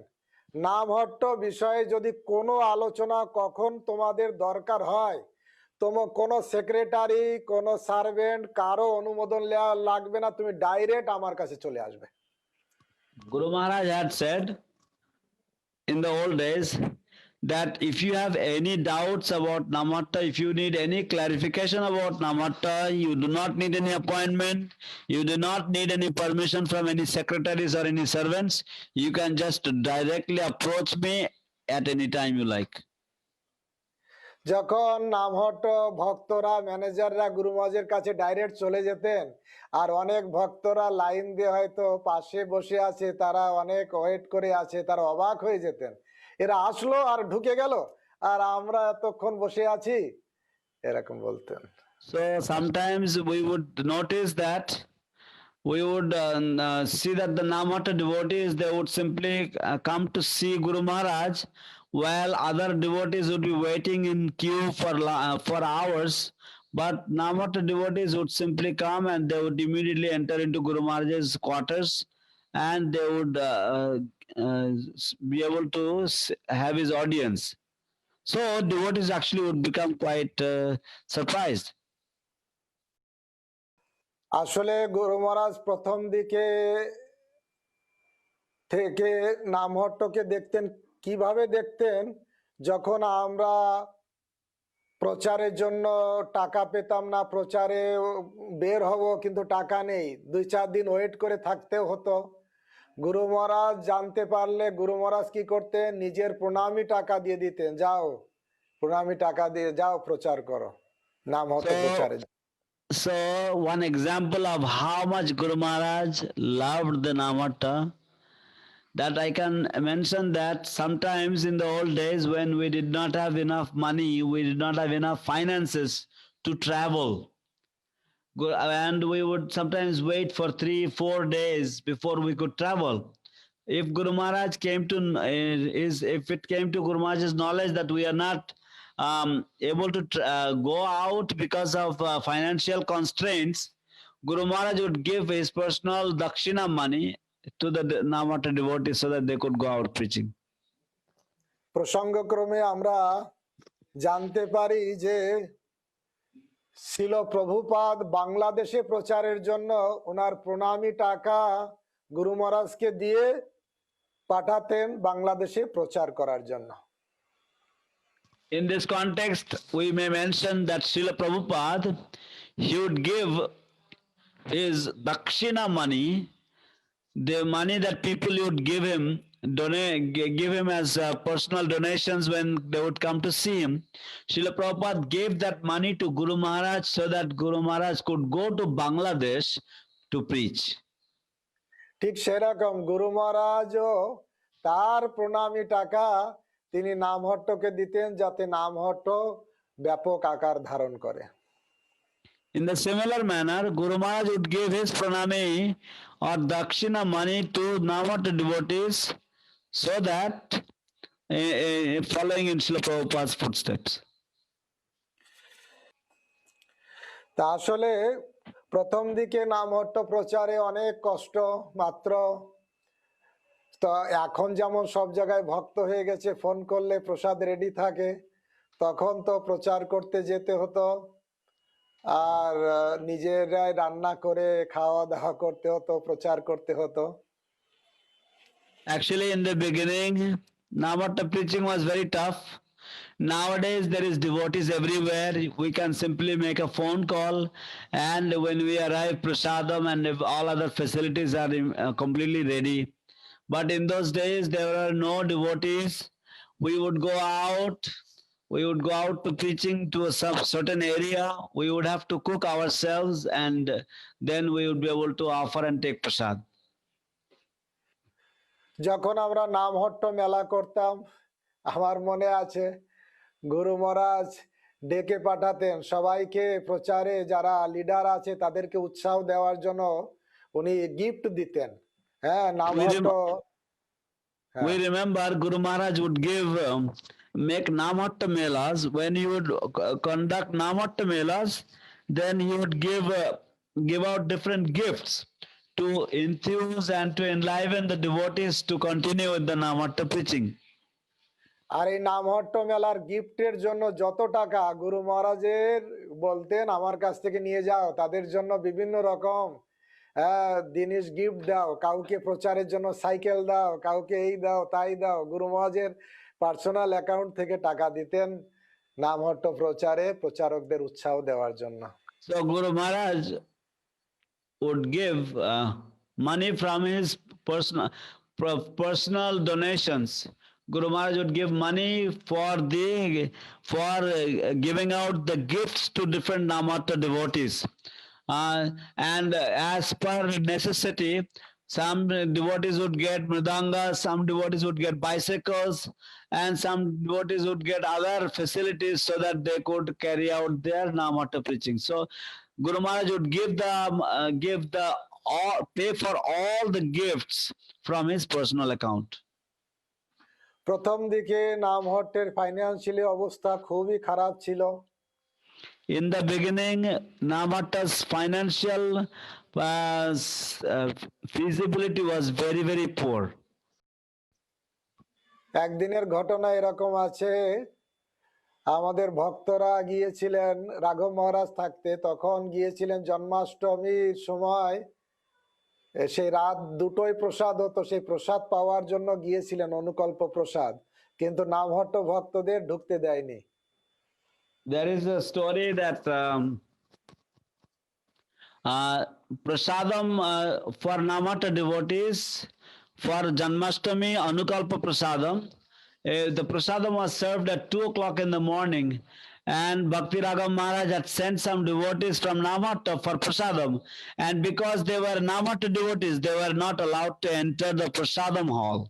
নামহট্ট বিষয়ে যদি কোনো আলোচনা কখন তোমাদের দরকার হয়, কোনো সেক্রেটারি, কোনো সার্ভেন্ট, কারো অনুমোদন লাগবে না, তুমি ডাইরেক্ট আমার কাছে চলে আসবে। Guru Maharaj had said in the old days that if you have any doubts about Namatta, if you need any clarification about Namatta, you do not need any appointment, you do not need any permission from any secretaries or any servants, you can just directly approach me at any time you like. যখন নামহট্ট ভক্তরা ম্যানেজাররা গুরু মহারাজের কাছে direct চলে যেতেন, আর অনেক ভক্তরা line দিয়ে হয়তো পাশে বসে আছে, তারা অনেক ওয়েট করে আছে, তারা অবাক হয়ে যেতেন, এরা আসলো আর ঢুকে গেল আর আমরা এতক্ষণ বসে আছি, এরকম বলতেন। So sometimes we would notice that we would see that the Namhatta devotees, they would simply come to see Guru Maharaj, while other devotees would be waiting in queue for hours. But Namhatta devotees would simply come and they would immediately enter into Guru Maharaj's quarters, and they would be able to have his audience. So devotees actually would become quite surprised. আসলে গুরু মহারাজ প্রথম দিকে থেকে নামহট্টকে দেখতেন, কিভাবে দেখতেন, যখন আমরা প্রচারের জন্য টাকা পেতাম না, প্রচারে বের হব কিন্তু টাকা নেই, 2-4 দিন ওয়েট করে থাকতেও হতো। গুরু মহারাজ জানতে পারলে গুরু মহারাজ কি করতেন, নিজের প্রণামী টাকা দিয়ে দিতেন, যাও প্রণামী টাকা দিয়ে যাও প্রচার করো, নামহট্ট প্রচারে। So one example of how much Guru Maharaj loved the Namhatta, that I can mention that sometimes in the old days when we did not have enough money, we did not have enough finances to travel, and we would sometimes wait for 3-4 days before we could travel. If Guru Maharaj came to if it came to Guru Maharaj's knowledge that we are not able to go out because of financial constraints, Guru Maharaj would give his personal dakshina money to the Namhatta devotees so that they could go out preaching. প্রসঙ্গক্রমে আমরা জানতে পারি যে শিল প্রভুপাদ বাংলাদেশে প্রচারের জন্য ওনার প্রণামী টাকা গুরু মহারাজকে দিয়ে পাঠাতেন বাংলাদেশে প্রচার করার জন্য। In this context, we may mention that Srila Prabhupada, he would give his dakshina money, the money that people would give him, give him as personal donations when they would come to see him. Srila Prabhupada gave that money to Guru Maharaj so that Guru Maharaj could go to Bangladesh to preach. ঠিক সেরকম গুরু মহারাজও তার প্রণামী টাকা তিনি নামহট্টকে দিতেন, যাতে নামহট্ট ব্যাপক আকার ধারণ করে। In the similar manner, Guru Maharaj would give his pranami or dakshina money to Namhatta devotees so that following in Srila Prabhupada's footsteps. তা আসলে প্রথম দিকে নামহট্ট প্রচারে অনেক কষ্ট মাত্র, তো এখন যেমন সব জায়গায় ভক্ত হয়ে গেছে, ফোন করলে প্রসাদ রেডি থাকে, তখন তো প্রচার করতে যেতে হতো আর নিজেরাই রান্না করে খাওয়া দাওয়া করতে হতো, প্রচার করতে হতো। Actually, in the beginning, Namhatta preaching was very tough. Nowadays, there is devotees everywhere. We can simply make a phone call, and when we arrive, prasadam and if all other facilities are completely ready. But in those days, there were no devotees. We would go out. We would go out to preaching to a certain area. We would have to cook ourselves, and then we would be able to offer and take prasad. যখন আমরা নামহট্ট মেলা করতাম, আমার মনে আছে গুরু মহারাজ ডেকে পাঠাতেন সবাইকে, প্রচারে যারা লিডার আছে তাদেরকে উৎসাহ দেওয়ার জন্য উনি গিফট দিতেন। হ্যাঁ, Namhatta. We remember Guru Maharaj would make Namhatta melas. When he would conduct Namhatta melas, then he would give out different gifts to enthuse and to enliven the devotees to continue with the Namhatta preaching. আর এই নামহট্ট মেলার গিফটের জন্য যত টাকা গুরু মহারাজের বলতেন আমার কাছ থেকে নিয়ে যাও, তাদের জন্য বিভিন্ন রকম জিনিস গিফট দাও, কাউকে প্রচারের জন্য সাইকেল দাও, কাউকে এই দাও তাই দাও। গুরু মহারাজের পার্সোনাল অ্যাকাউন্ট থেকে টাকা দিতেন নামহট্ট প্রচারে প্রচারকদের উৎসাহ দেওয়ার জন্য। So Guru Maharaj would give money from his personal donations Guru Maharaj would give money for giving out the gifts to different Namata devotees. And as per necessity, some devotees would get mridanga, some devotees would get bicycles, and some devotees would get other facilities so that they could carry out their Namata preaching. So Guru Maharaj would pay for all the gifts from his personal account. প্রথম দিকে নামহট্টের financially অবস্থা খুবই খারাপ ছিল। In the beginning, Namhatta's financial feasibility was very, very poor. একদিনের ঘটনা এরকম আছে, আমাদের ভক্তরা গিয়েছিলেন রাঘব মহারাজ থাকতে, তখন গিয়েছিলেন জন্মাষ্টমীর সময়, সেই রাত 2টোয় প্রসাদ হতো, সেই প্রসাদ পাওয়ার জন্য গিয়েছিলেন, অনুকল্প প্রসাদ, কিন্তু নামহট্ট ভক্তদের ঢুকতে দেয়নি। There is a story that prasadam for Namhatta devotees for Janmashtami Anukalpa prasadam, the prasadam was served at 2 o'clock in the morning, and Bhakti Raghava Maharaj had sent some devotees from Namhatta for prasadam, and because they were Namhatta devotees, they were not allowed to enter the prasadam hall.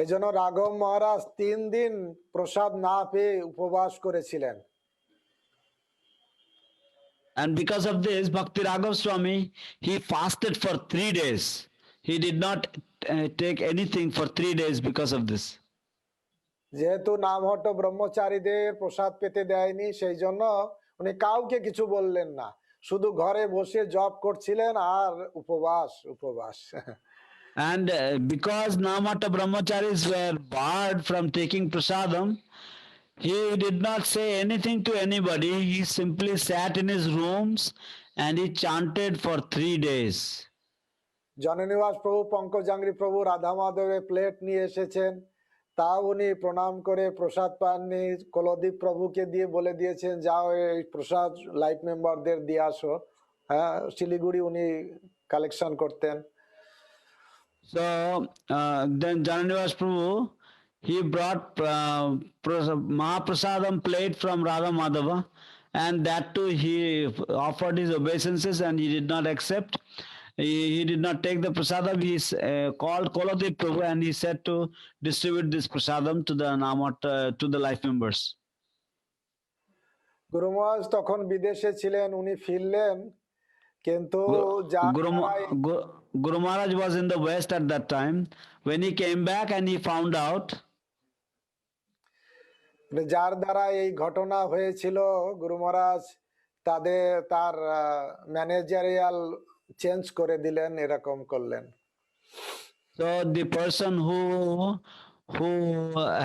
এজন্য রাঘব মহারাজ 3 দিন প্রসাদ না পেয়ে উপবাস করেছিলেন। And because of this, Bhakti Raghav Swami, he fasted for 3 days. He did not take anything for 3 days because of this. যেহেতু নামহট্ট ব্রহ্মচারীদের প্রসাদ পেতে দেয়নি, সেই জন্য উনি কাউকে কিছু বললেন না, শুধু ঘরে বসে জপ করছিলেন আর উপবাস। And because Namhatta brahmacharis were barred from taking prasadam, he did not say anything to anybody. He simply sat in his rooms and he chanted for 3 days. জননিবাস প্রভু, পঙ্কজাঙ্গি প্রভু রাধা মাধবের প্লেট নিয়ে এসেছেন, তাও উনি প্রণাম করে প্রসাদ পাননি, কুলদীপ প্রভুকে দিয়ে বলে দিয়েছেন যাও এই প্রসাদ লাইফ মেম্বারদের দিয়ে আসো। হ্যাঁ, শিলিগুড়ি উনি কালেকশন করতেন। So then Jananivas Prabhu, he brought Mahaprasadam plate from Radha Madhava, and that too he offered his obeisances and he did not accept. He did not take the prasadam. He called Kuladip Prabhu and he said to distribute this prasadam to the to the life members. গুরু মহারাজ তখন বিদেশে ছিলেন, উনি ফিরলেন, কিন্তু Guru Maharaj was in the West at that time. When he came back and he found out, যার দ্বারা এই ঘটনা হয়েছিল, গুরু মহারাজ তার ম্যানেজারিয়াল চেঞ্জ করে দিলেন, এরকম করলেন। So the person who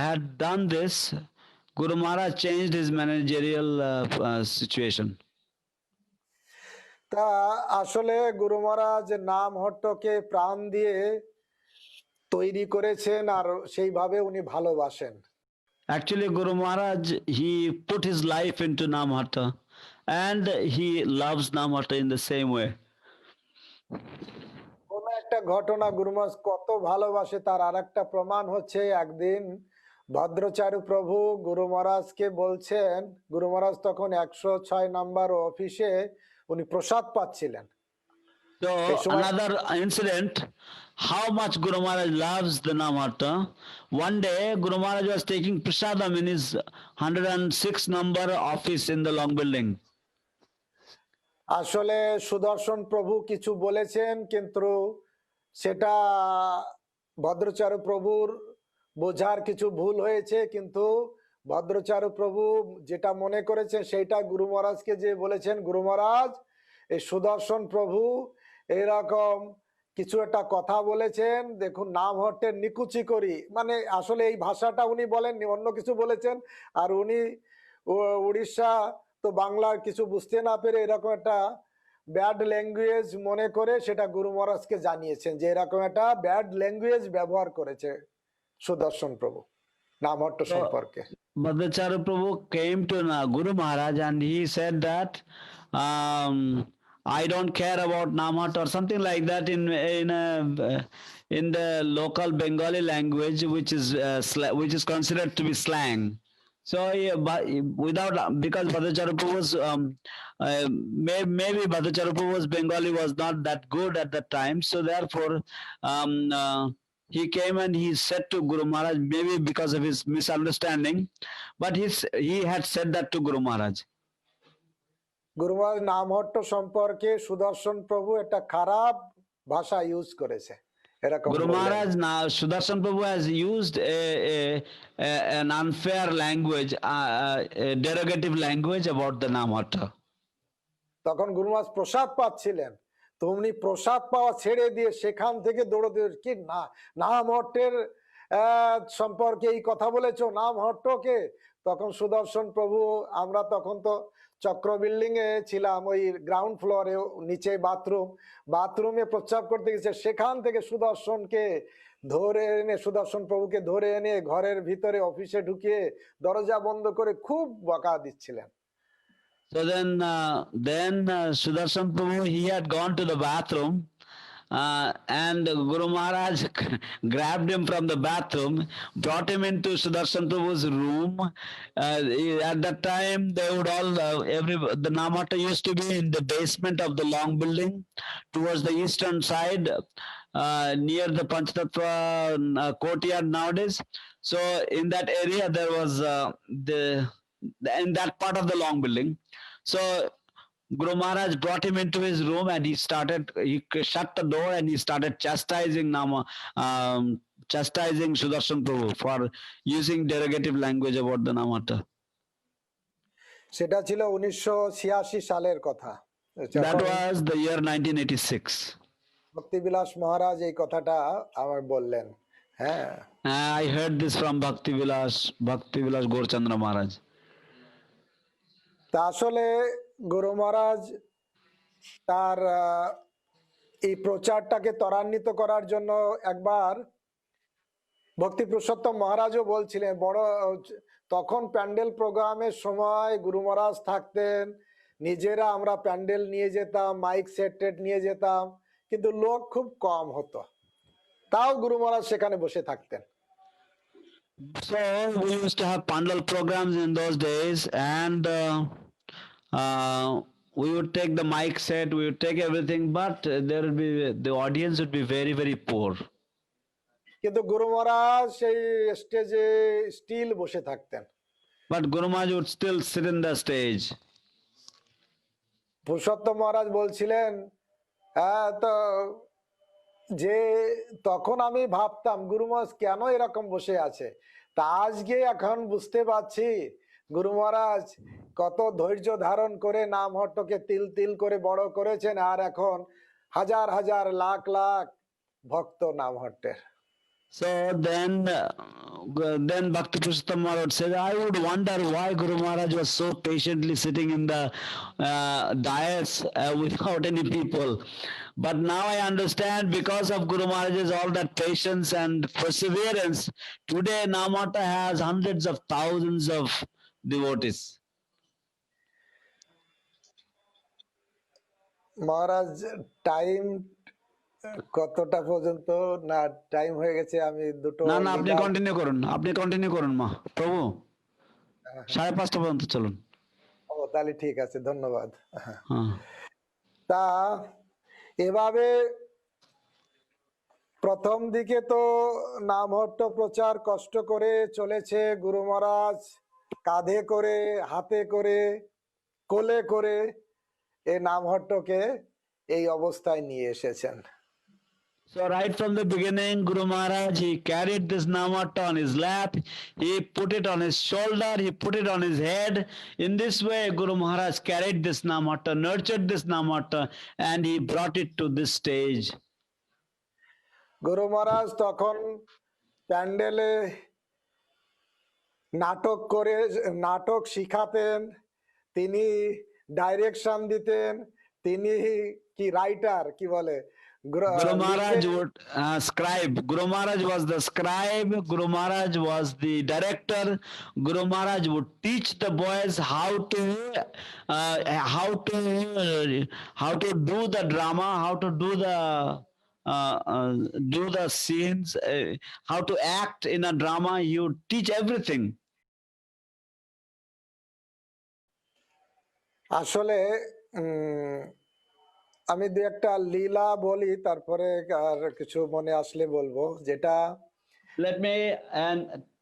had done this, Guru Maharaj changed his managerial situation. তা আসলে গুরু মহারাজ নামহট্টকে প্রাণ দিয়ে তৈরি করেছেন আর সেইভাবে উনি ভালোবাসেন। Actually, Guru Maharaj, he put his life into Namhatta and he loves Namhatta in the same way. কোন একটা ঘটনা গুরু মহারাজ কত ভালোবাসে তার আরেকটা প্রমাণ হচ্ছে, একদিন ভদ্রচারু প্রভু গুরু মহারাজকে বলছেন, গুরু মহারাজ তখন 106 নম্বর অফিসে উনি প্রসাদ পাচ্ছিলেন। So another incident, how much Guru Maharaj loves the Namhatta. One day Guru Maharaj was taking prasadam in his 106 number office in the long building. আসলে সুদর্শন প্রভু কিছু বলেছেন, কিন্তু সেটা ভদ্রচারু প্রভুর বোঝার কিছু ভুল হয়েছে, কিন্তু ভদ্রচারু প্রভু যেটা মনে করেছেন সেইটা গুরু মহারাজকে যে বলেছেন, গুরু মহারাজ এই সুদর্শন প্রভু এইরকম কিছু একটা কথা বলেছেন, দেখুন নামহট্টের নিকুচি করি, মানে আসলে এই ভাষাটা উনি বলেননি, অন্য কিছু বলেছেন, আর উনি উড়িষ্যা তো বাংলার কিছু বুঝতে না পেরে এরকম একটা ব্যাড ল্যাঙ্গুয়েজ মনে করে সেটা গুরু মহারাজকে জানিয়েছেন যে এরকম একটা ব্যাড ল্যাঙ্গুয়েজ ব্যবহার করেছে সুদর্শন প্রভু নামহট্ট সম্পর্কে। Bhadracharu Prabhu came to Guru Maharaj and he said that I don't care about Namhat or something like that in the local Bengali language, which is considered to be slang. So yeah, but without because Bhattacharya was maybe Bhattacharya was Bengali was not that good at that time, so therefore he came and he said to Guru Maharaj, maybe because of his misunderstanding, but he had said that to Guru Maharaj. গুরু মহারাজ নামহট্ট সম্পর্কে সুদর্শন প্রভু একটা খারাপ ভাষা use করেছে এরকম Guru বললেন। Maharaj, now Sudarshan Prabhu has used an unfair language, a derogative language about the Namhatta. তখন গুরু মহারাজ প্রসাদ পাচ্ছিলেন, তো উনি প্রসাদ পাওয়া ছেড়ে দিয়ে সেখান থেকে দৌড়তে কি না নামহট্টের সম্পর্কে এই কথা বলেছো নামহট্টকে। তখন সুদর্শন প্রভু, আমরা তখন তো চক্র বিল্ডিং এ ছিলাম, ওই গ্রাউন্ড ফ্লোরে নিচে বাথরুমে প্রস্রাব করতে গেছে, সেখান থেকে সুদর্শনকে ধরে এনে সুদর্শন প্রভুকে ধরে এনে ঘরের ভিতরে অফিসে ঢুকিয়ে দরজা বন্ধ করে খুব বকা দিচ্ছিলেন। So then Sudarshan Prabhu, he had gone to the bathroom and Guru Maharaj grabbed him from the bathroom, brought him into Sudarshan Prabhu's room. At that time, they would all, the Namhatta used to be in the basement of the long building towards the eastern side, near the Panchatattva courtyard nowadays. So in that area, there was in that part of the long building. So Guru Maharaj brought him into his room and he shut the door and he started chastising Sudarshan Prabhu for using derogative language about the Namhatta. সেটা ছিল 1986 সালের কথা। That was the year 1986. ভক্তিবিলাস মহারাজ এই কথাটা আমার বললেন। হ্যাঁ, I heard this from Bhaktivilas Gaurchandra Maharaj. তা আসলে গুরু মহারাজ তার এই প্রচারটাকে ত্বরান্বিত করার জন্য একবার ভক্তি পুরুষোত্তম মহারাজও বলছিলেন, বড় তখন প্যান্ডেল প্রোগ্রামের সময় গুরু মহারাজ থাকতেন, নিজেরা আমরা প্যান্ডেল নিয়ে যেতাম, মাইক সেট নিয়ে যেতাম, কিন্তু লোক খুব কম হতো, তাও গুরু মহারাজ সেখানে বসে থাকতেন। So we used to have pandal programs in those days, and we would take the mic set, we would take everything, but the audience would be very, very poor. কিন্তু গুরু মহারাজ সেই স্টেজে স্টিল বসে থাকতেন। But Guru Maharaj would still sit in the stage. Purushottam মহারাজ বলছিলেন, তো যে তখন আমি ভাবতাম গুরু মহারাজ কেন এরকম বসে আছে, তা আজকে এখন বুঝতে পারছি গুরু মহারাজ কত ধৈর্য ধারণ করে নামহট্টকে তিল তিল করে বড় করেছেন, আর এখন হাজার হাজার লাখ লাখ ভক্ত নামহট্টের। So then Bhakti Purushottam Maharaj said, I would wonder why Guru Maharaj was so patiently sitting in the dais without any people. But now I understand, because of Guru Maharaj's all that patience and perseverance, today Namhatta has hundreds of thousands of devotees. Maharaj time কতটা পর্যন্ত? না time হয়ে গেছে, আমি দুটো না আপনি continue করুন মা প্রভু, 5:30 পর্যন্ত চলুন। ও তাহলে ঠিক আছে, ধন্যবাদ। হ্যাঁ, তা এভাবে প্রথম দিকে তো নামহট্ট প্রচার কষ্ট করে চলেছে, গুরু মহারাজ কাঁধে করে, হাতে করে, কোলে করে এই নামহট্টকে এই অবস্থায় নিয়ে এসেছেন। So right from the beginning, Guru Maharaj, he carried this Namhatta on his lap, he put it on his shoulder, he put it on his head. In this way, Guru Maharaj carried this Namhatta, nurtured this Namhatta, and he brought it to this stage. গুরু মহারাজ তখন প্যান্ডেলে নাটক শিখাতেন, তিনি direction দিতেন, তিনি কি writer কি বলে Guru Maharaj লিখে would scribe. Guru Maharaj was the scribe. Guru Maharaj was the director. Guru Maharaj would teach the boys how to do the drama, how to do the scenes, how to act in a drama. He would teach everything. আসলে আমি দু একটা লীলা বলি, তারপরে আর কিছু মনে আসলে বলবো। যেটা Let me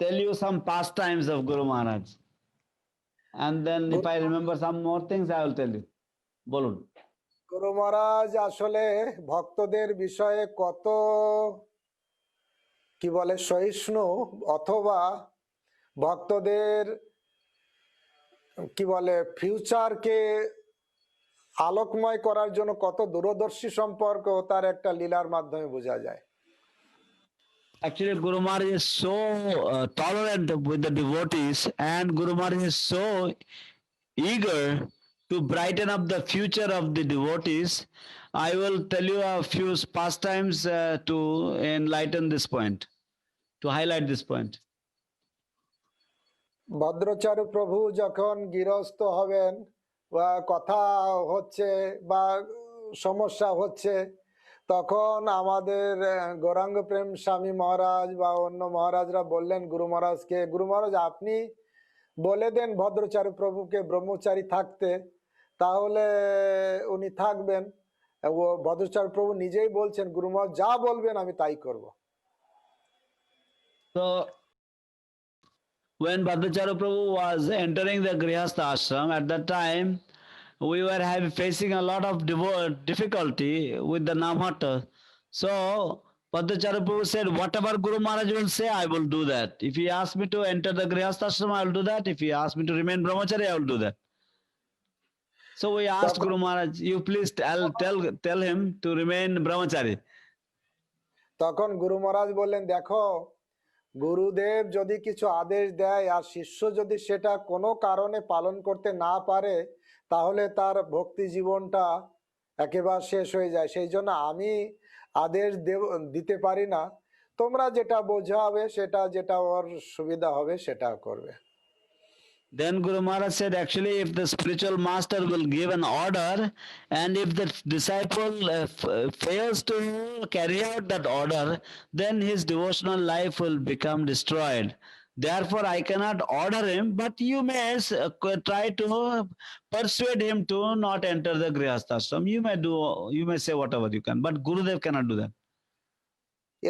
tell you some pastimes of Guru Maharaj. And then if I remember some more things, I will tell you. Bolun. গুরু মহারাজ আসলে ভক্তদের বিষয়ে কত কি বলে সহিষ্ণু, অথবা ভক্তদের কি বলে ফিউচারকে আলোকময় করার জন্য কত দূরদর্শী সম্পর্ক তার একটা লীলার মাধ্যমে বোঝা যায়। Actually, Guru Maharaj is so tolerant with the devotees, and Guru Maharaj is so eager to brighten up the future of the devotees. I will tell you a few pastimes to enlighten this point, to highlight this point. ভদ্রচারু প্রভু যখন গৃহস্থ হবেন বা কথা হচ্ছে বা সমস্যা হচ্ছে, তখন আমাদের গৌরাঙ্গ প্রেম স্বামী মহারাজ বা অন্য মহারাজরা বললেন গুরু মহারাজকে, গুরু মহারাজ আপনি বলে দেন ভদ্রচারু প্রভুকে ব্রহ্মচারী থাকতে, তাহলে উনি থাকবেন। ও ভদ্রচারু প্রভু নিজেই বলছেন গুরু মহারাজ যা বলবেন আমি তাই করব। So when Bhadracharu Prabhu was entering the Grihastha ashram, at that time we were facing a lot of difficulty with the Namhatta. So Bhadracharu Prabhu said, whatever Guru Maharaj will say, I will do that. If he asks me to enter the Grihastha ashram, I will do that. If he asks me to remain brahmachari, I will do that. So we asked Guru Maharaj, you please tell him to remain brahmachari. তখন গুরু মহারাজ বললেন, দেখো গুরুদেব যদি কিছু আদেশ দেয় আর শিষ্য যদি সেটা কোনো কারণে পালন করতে না পারে, তাহলে তার ভক্তি জীবনটা একেবারে শেষ হয়ে যায়। সেই জন্য আমি আদেশ দিতে পারি না, তোমরা যেটা বোঝাবে সেটা, যেটা ওর সুবিধা হবে সেটা করবে। Then Guru Maharaj said, actually, if the spiritual master will give an order, and if the disciple fails to carry out that order, then his devotional life will become destroyed. Therefore, I cannot order him, but you may try to persuade him to not enter the Grihastha ashram. You may say whatever you can, but Gurudev cannot do that.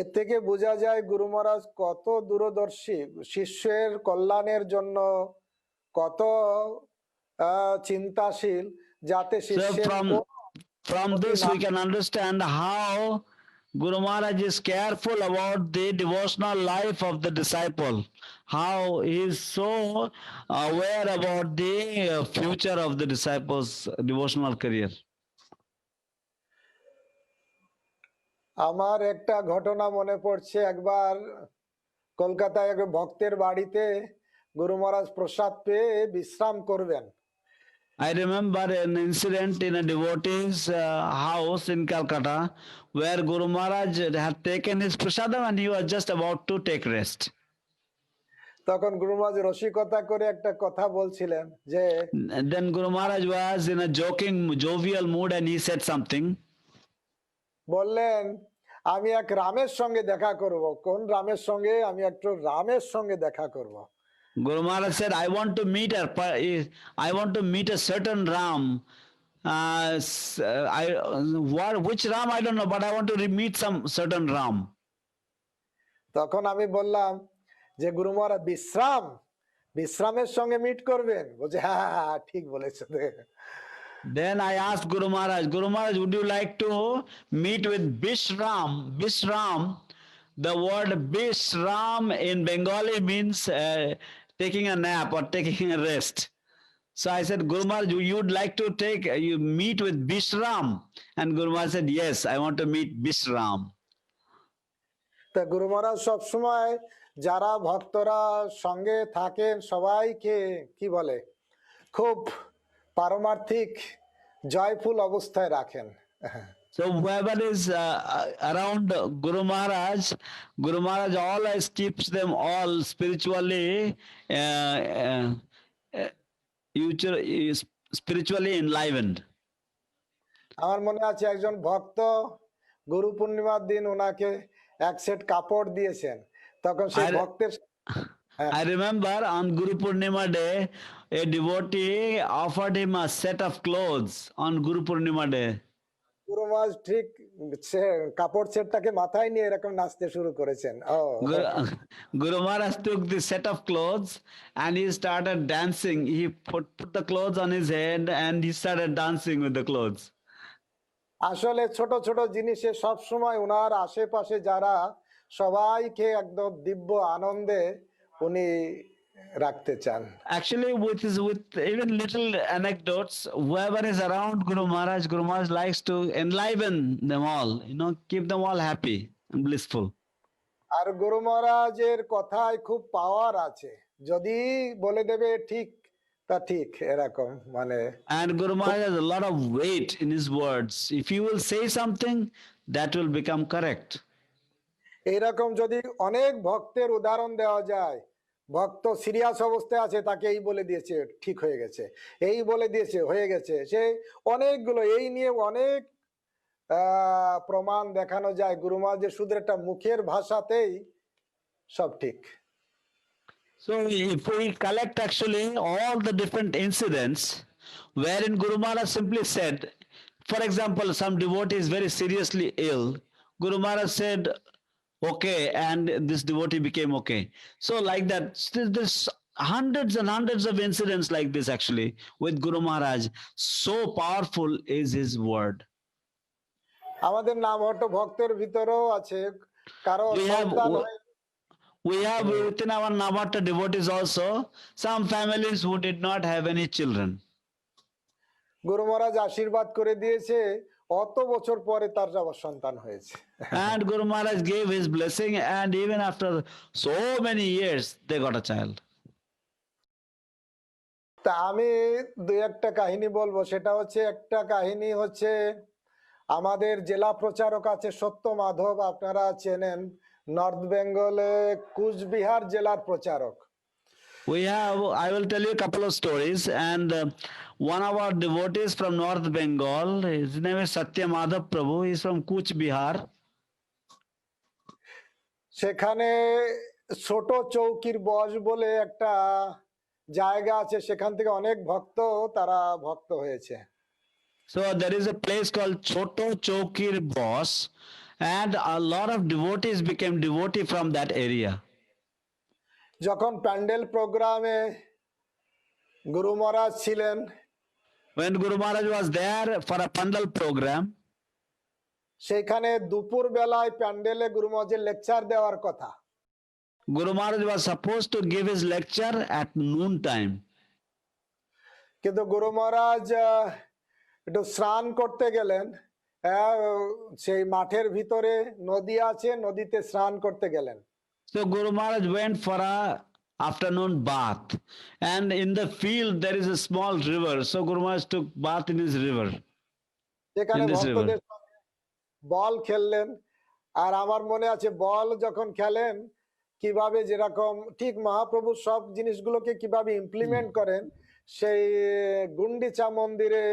এর থেকে বোঝা যায় গুরু মহারাজ কত দূরদর্শী, শিষ্যের কল্যাণের জন্য কত চিন্তাশীল, যাতে শিষ্যের from this we can understand how Guru Maharaj is careful about the devotional life of the disciple, how he is so aware about the future of the disciple's devotional career. আমার একটা ঘটনা মনে পড়ছে, একবার কলকাতায় এক ভক্তের বাড়িতে গুরু মহারাজ প্রসাদ পেয়ে বিশ্রাম করবেন। I remember an incident in a devotee's house in Calcutta where Guru Maharaj had taken his prasadam and he was just about to take rest. তখন গুরু মহারাজ রসিকতা করে একটা কথা বলছিলেন যে, then Guru Maharaj was in a jovial mood and he said something. বললেন আমি এক রামের সঙ্গে দেখা করব। কোন রামের সঙ্গে? আমি একটু রামের সঙ্গে দেখা করব। Guru Maharaj said, I want to meet a certain Ram. Which Ram I don't know, but I want to meet some certain Ram. তখন আমি বললাম যে গুরু মহারাজ বিশ্রামের সঙ্গে মিট করবেন? বলছে হ্যাঁ ঠিক বলেছো। Then I asked Guru Maharaj, would you like to meet with Bishram? Bishram, the word Bishram in Bengali means taking a nap or taking a rest. So I said, Guru Maharaj, you'd like to meet with Bishram? And Guru Maharaj said, yes, I want to meet Bishram. তা গুরু মহারাজ সবসময় যারা ভক্তরা সঙ্গে থাকেন সবাইকে কি বলে খুব পারমার্থিক জয়ফুল অবস্থায় রাখেন। So whoever is around Guru Maharaj always keeps them all spiritually, spiritually enlivened. আমার মনে আছে একজন ভক্ত গুরু পূর্ণিমার দিন ওনাকে এক সেট কাপড় দিয়েছেন, তখন সেই আর- ভক্তের I remember on Guru Purnima day, a devotee offered him a set of clothes on Guru Purnima day. গুরু মহারাজ ঠিক কাপড় সেটটাকে মাথায় নিয়ে এরকম নাচতে শুরু করেছেন। ও Guru Maharaj took the set of clothes and he started dancing. He put the clothes on his head and he started dancing with the clothes. আসলে ছোট ছোট জিনিসে সব সময় ওনার আশেপাশে যারা সবাইকে একদম দিব্য আনন্দে উনি রাখতে চান। Actually, with even little anecdotes, whoever is around Guru Maharaj likes to enliven them all, keep them all happy and blissful. আর গুরু মহারাজের কথায় খুব পাওয়ার আছে, যদি বলে দেবে ঠিক তা ঠিক, এরকম মানে। And Guru Maharaj has a lot of weight in his words. If you will say something, that will become correct. এইরকম যদি অনেক ভক্তের উদাহরণ দেওয়া যায়, ভক্ত সিরিয়াস অবস্থায় আছে, তাকে এই বলে দিয়েছে ঠিক হয়ে গেছে, এই বলে দিয়েছে হয়ে গেছে, সে অনেকগুলো এই নিয়ে অনেক প্রমাণ দেখানো যায় গুরু মহারাজের শুধু একটা মুখের ভাষাতেই সব ঠিক। So if we collect actually all the different incidents wherein Guru Maharaj simply said, for example, some devotee is very seriously ill, Guru Maharaj said, okay, and this devotee became okay. So like that, there's hundreds and hundreds of incidents like this actually with Guru Maharaj. So powerful is his word. আমাদের নামহট্ট ভক্তের ভিতরেও আছে কারো সন্তান We have within our Navatta devotees also some families who did not have any children. গুরু মহারাজ আশীর্বাদ করে দিয়েছে, অত বছর পরে তার আবার সন্তান হয়েছে। And Guru Maharaj gave his blessing, and even after so many years, they got a child. তা আমি দুই একটা কাহিনী বলবো, সেটা হচ্ছে একটা কাহিনী হচ্ছে আমাদের জেলা প্রচারক আছে সত্য মাধব, আপনারা চেনেন, নর্থ বেঙ্গলে কুচবিহার জেলার প্রচারক। I will tell you a couple of stories, and one of our devotees from North Bengal, his name is Satya Madhav Prabhu, he is from Kuch Bihar. সেখানে ছোট চৌকির বস বলে একটা জায়গা আছে, সেখান থেকে অনেক ভক্ত তারা ভক্ত হয়েছে। So there is a place called Choto Chokir Bos, and a lot of devotees became devotee from that area. যখন প্যান্ডেল প্রোগ্রামে গুরু মহারাজ ছিলেন, When Guru Maharaj was there for a Pandal program, সেখানে দুপুর বেলায় প্যান্ডেলে গুরু মহারাজের লেকচার দেওয়ার কথা, Guru Maharaj was supposed to give his lecture at noon time. কিন্তু গুরু মহারাজ একটু স্নান করতে গেলেন, সেই মাঠের ভিতরে নদী আছে, নদীতে স্নান করতে গেলেন। So Guru Maharaj went for a afternoon bath, and in the field there is a small river. So Guru Maharaj took bath in his river. সেখানে In this ভক্তদের সঙ্গে বল খেললেন। আর আমার মনে আছে বল যখন খেলেন কিভাবে, যেরকম ঠিক মহাপ্রভু সব জিনিসগুলোকে কিভাবে ইমপ্লিমেন্ট করেন, সেই গুন্ডিচা মন্দিরে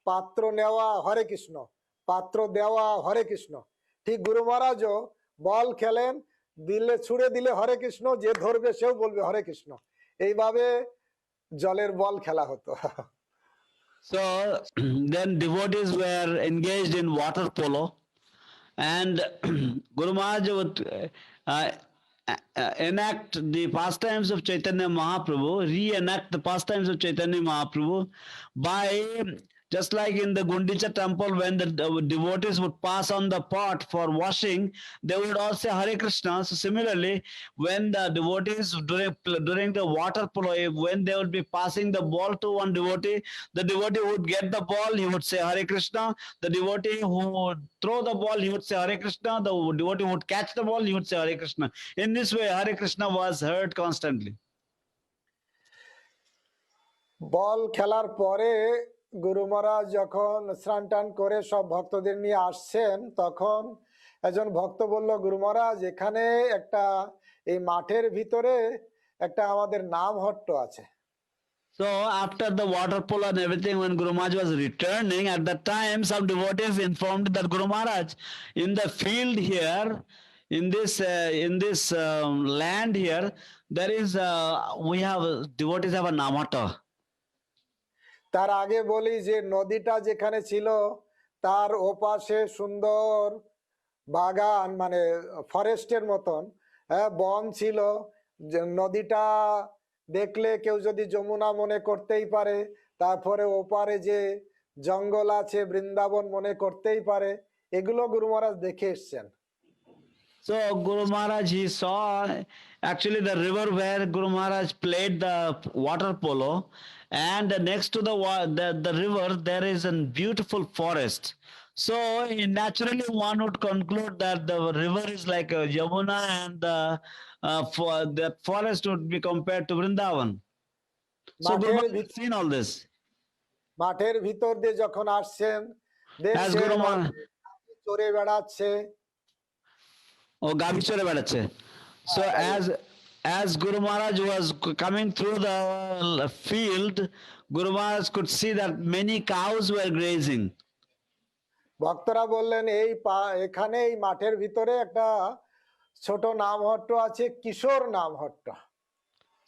পাত্র নেওয়া হরে কৃষ্ণ, পাত্র দেওয়া হরে কৃষ্ণ, ঠিক গুরু মহারাজও বল খেলেন, দিলে ছুড়ে দিলে হরে কৃষ্ণ, যে ধরবে সেও বলবে হরে কৃষ্ণ, এইভাবে জলের বল খেলা হতো। So then devotees were engaged in water polo, and Guru Maharaj would enact the pastimes of Chaitanya Mahaprabhu, reenact the pastimes of Chaitanya Mahaprabhu by, just like in the Gundicha temple, when the devotees would pass on the pot for washing, they would all say Hare Krishna. So similarly, when the devotees during the water polo, when they would be passing the ball to one devotee, the devotee would get the ball, he would say Hare Krishna. The devotee who would throw the ball, he would say Hare Krishna. The devotee who would catch the ball, he would say Hare Krishna. In this way, Hare Krishna was heard constantly. বল খেলার পরে গুরু মহারাজ যখন স্নান টান করে সব ভক্তদের নিয়ে আসছেন, তখন একজন ভক্ত বলল, গুরু মহারাজ এখানে একটা এই মাঠের ভিতরে একটা আমাদের নামহট্ট আছে। So after the water polo and everything, when Guru Maharaj was returning, at that time some devotees informed that Guru Maharaj, in the field here, in this land here, there is we have devotees have a namata. তার আগে বলি যে নদীটা যেখানে ছিল তার ওপাশে সুন্দর বাগান, মানে ফরেস্টের মতন বন ছিল। যে নদীটা দেখলে কেউ যদি যমুনা মনে করতেই পারে, তারপরে ওপারে যে জঙ্গল আছে বৃন্দাবন মনে করতেই পারে। এগুলো গুরু মহারাজ দেখে এসছেন। So Guru Maharaj, he saw actually the river where Guru Maharaj played the water polo, and next to the river there is a beautiful forest. So naturally one would conclude that the river is like a Yamuna, and the forest would be compared to Vrindavan. So Guru মাঠের Maharaj has seen all this. মাঠের ভিতর দিয়ে যখন আসছেন As দেখছেন Guru Maharaj, চড়ে বেড়াচ্ছে। ও গাভী চড়ে বেড়াচ্ছে। So as Guru Maharaj was coming through the field, Guru Maharaj could see that many cows were grazing. ভক্তরা বললেন এখানে এই মাঠের ভিতরে একটা ছোট নামহট্ট আছে, কিশোর Namhatta.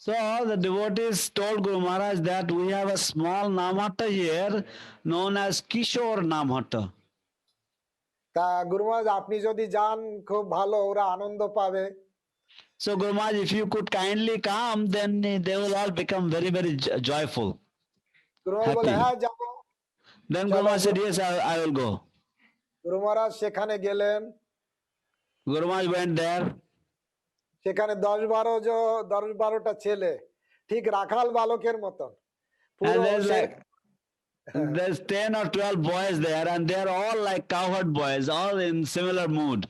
So the devotees told Guru Maharaj that we have a small Namhatta here known as Kishore Namhatta. তা গুরু মহারাজ আপনি যদি যান খুব ভালো, ওরা আনন্দ পাবে। So Guru Maharaj, if you could kindly come, then they will all become very, very joyful. গুরু মহারাজ বলে Happy. হ্যাঁ যাবো। Then Guru Maharaj said, yes, I will go. গুরু মহারাজ সেখানে গেলেন। Guru Maharaj went there. সেখানে 10-12টা ছেলে, ঠিক রাখাল বালকের মতন। And পুরো there's 10 or 12 boys there, and they're all like cowherd boys, all in similar mood.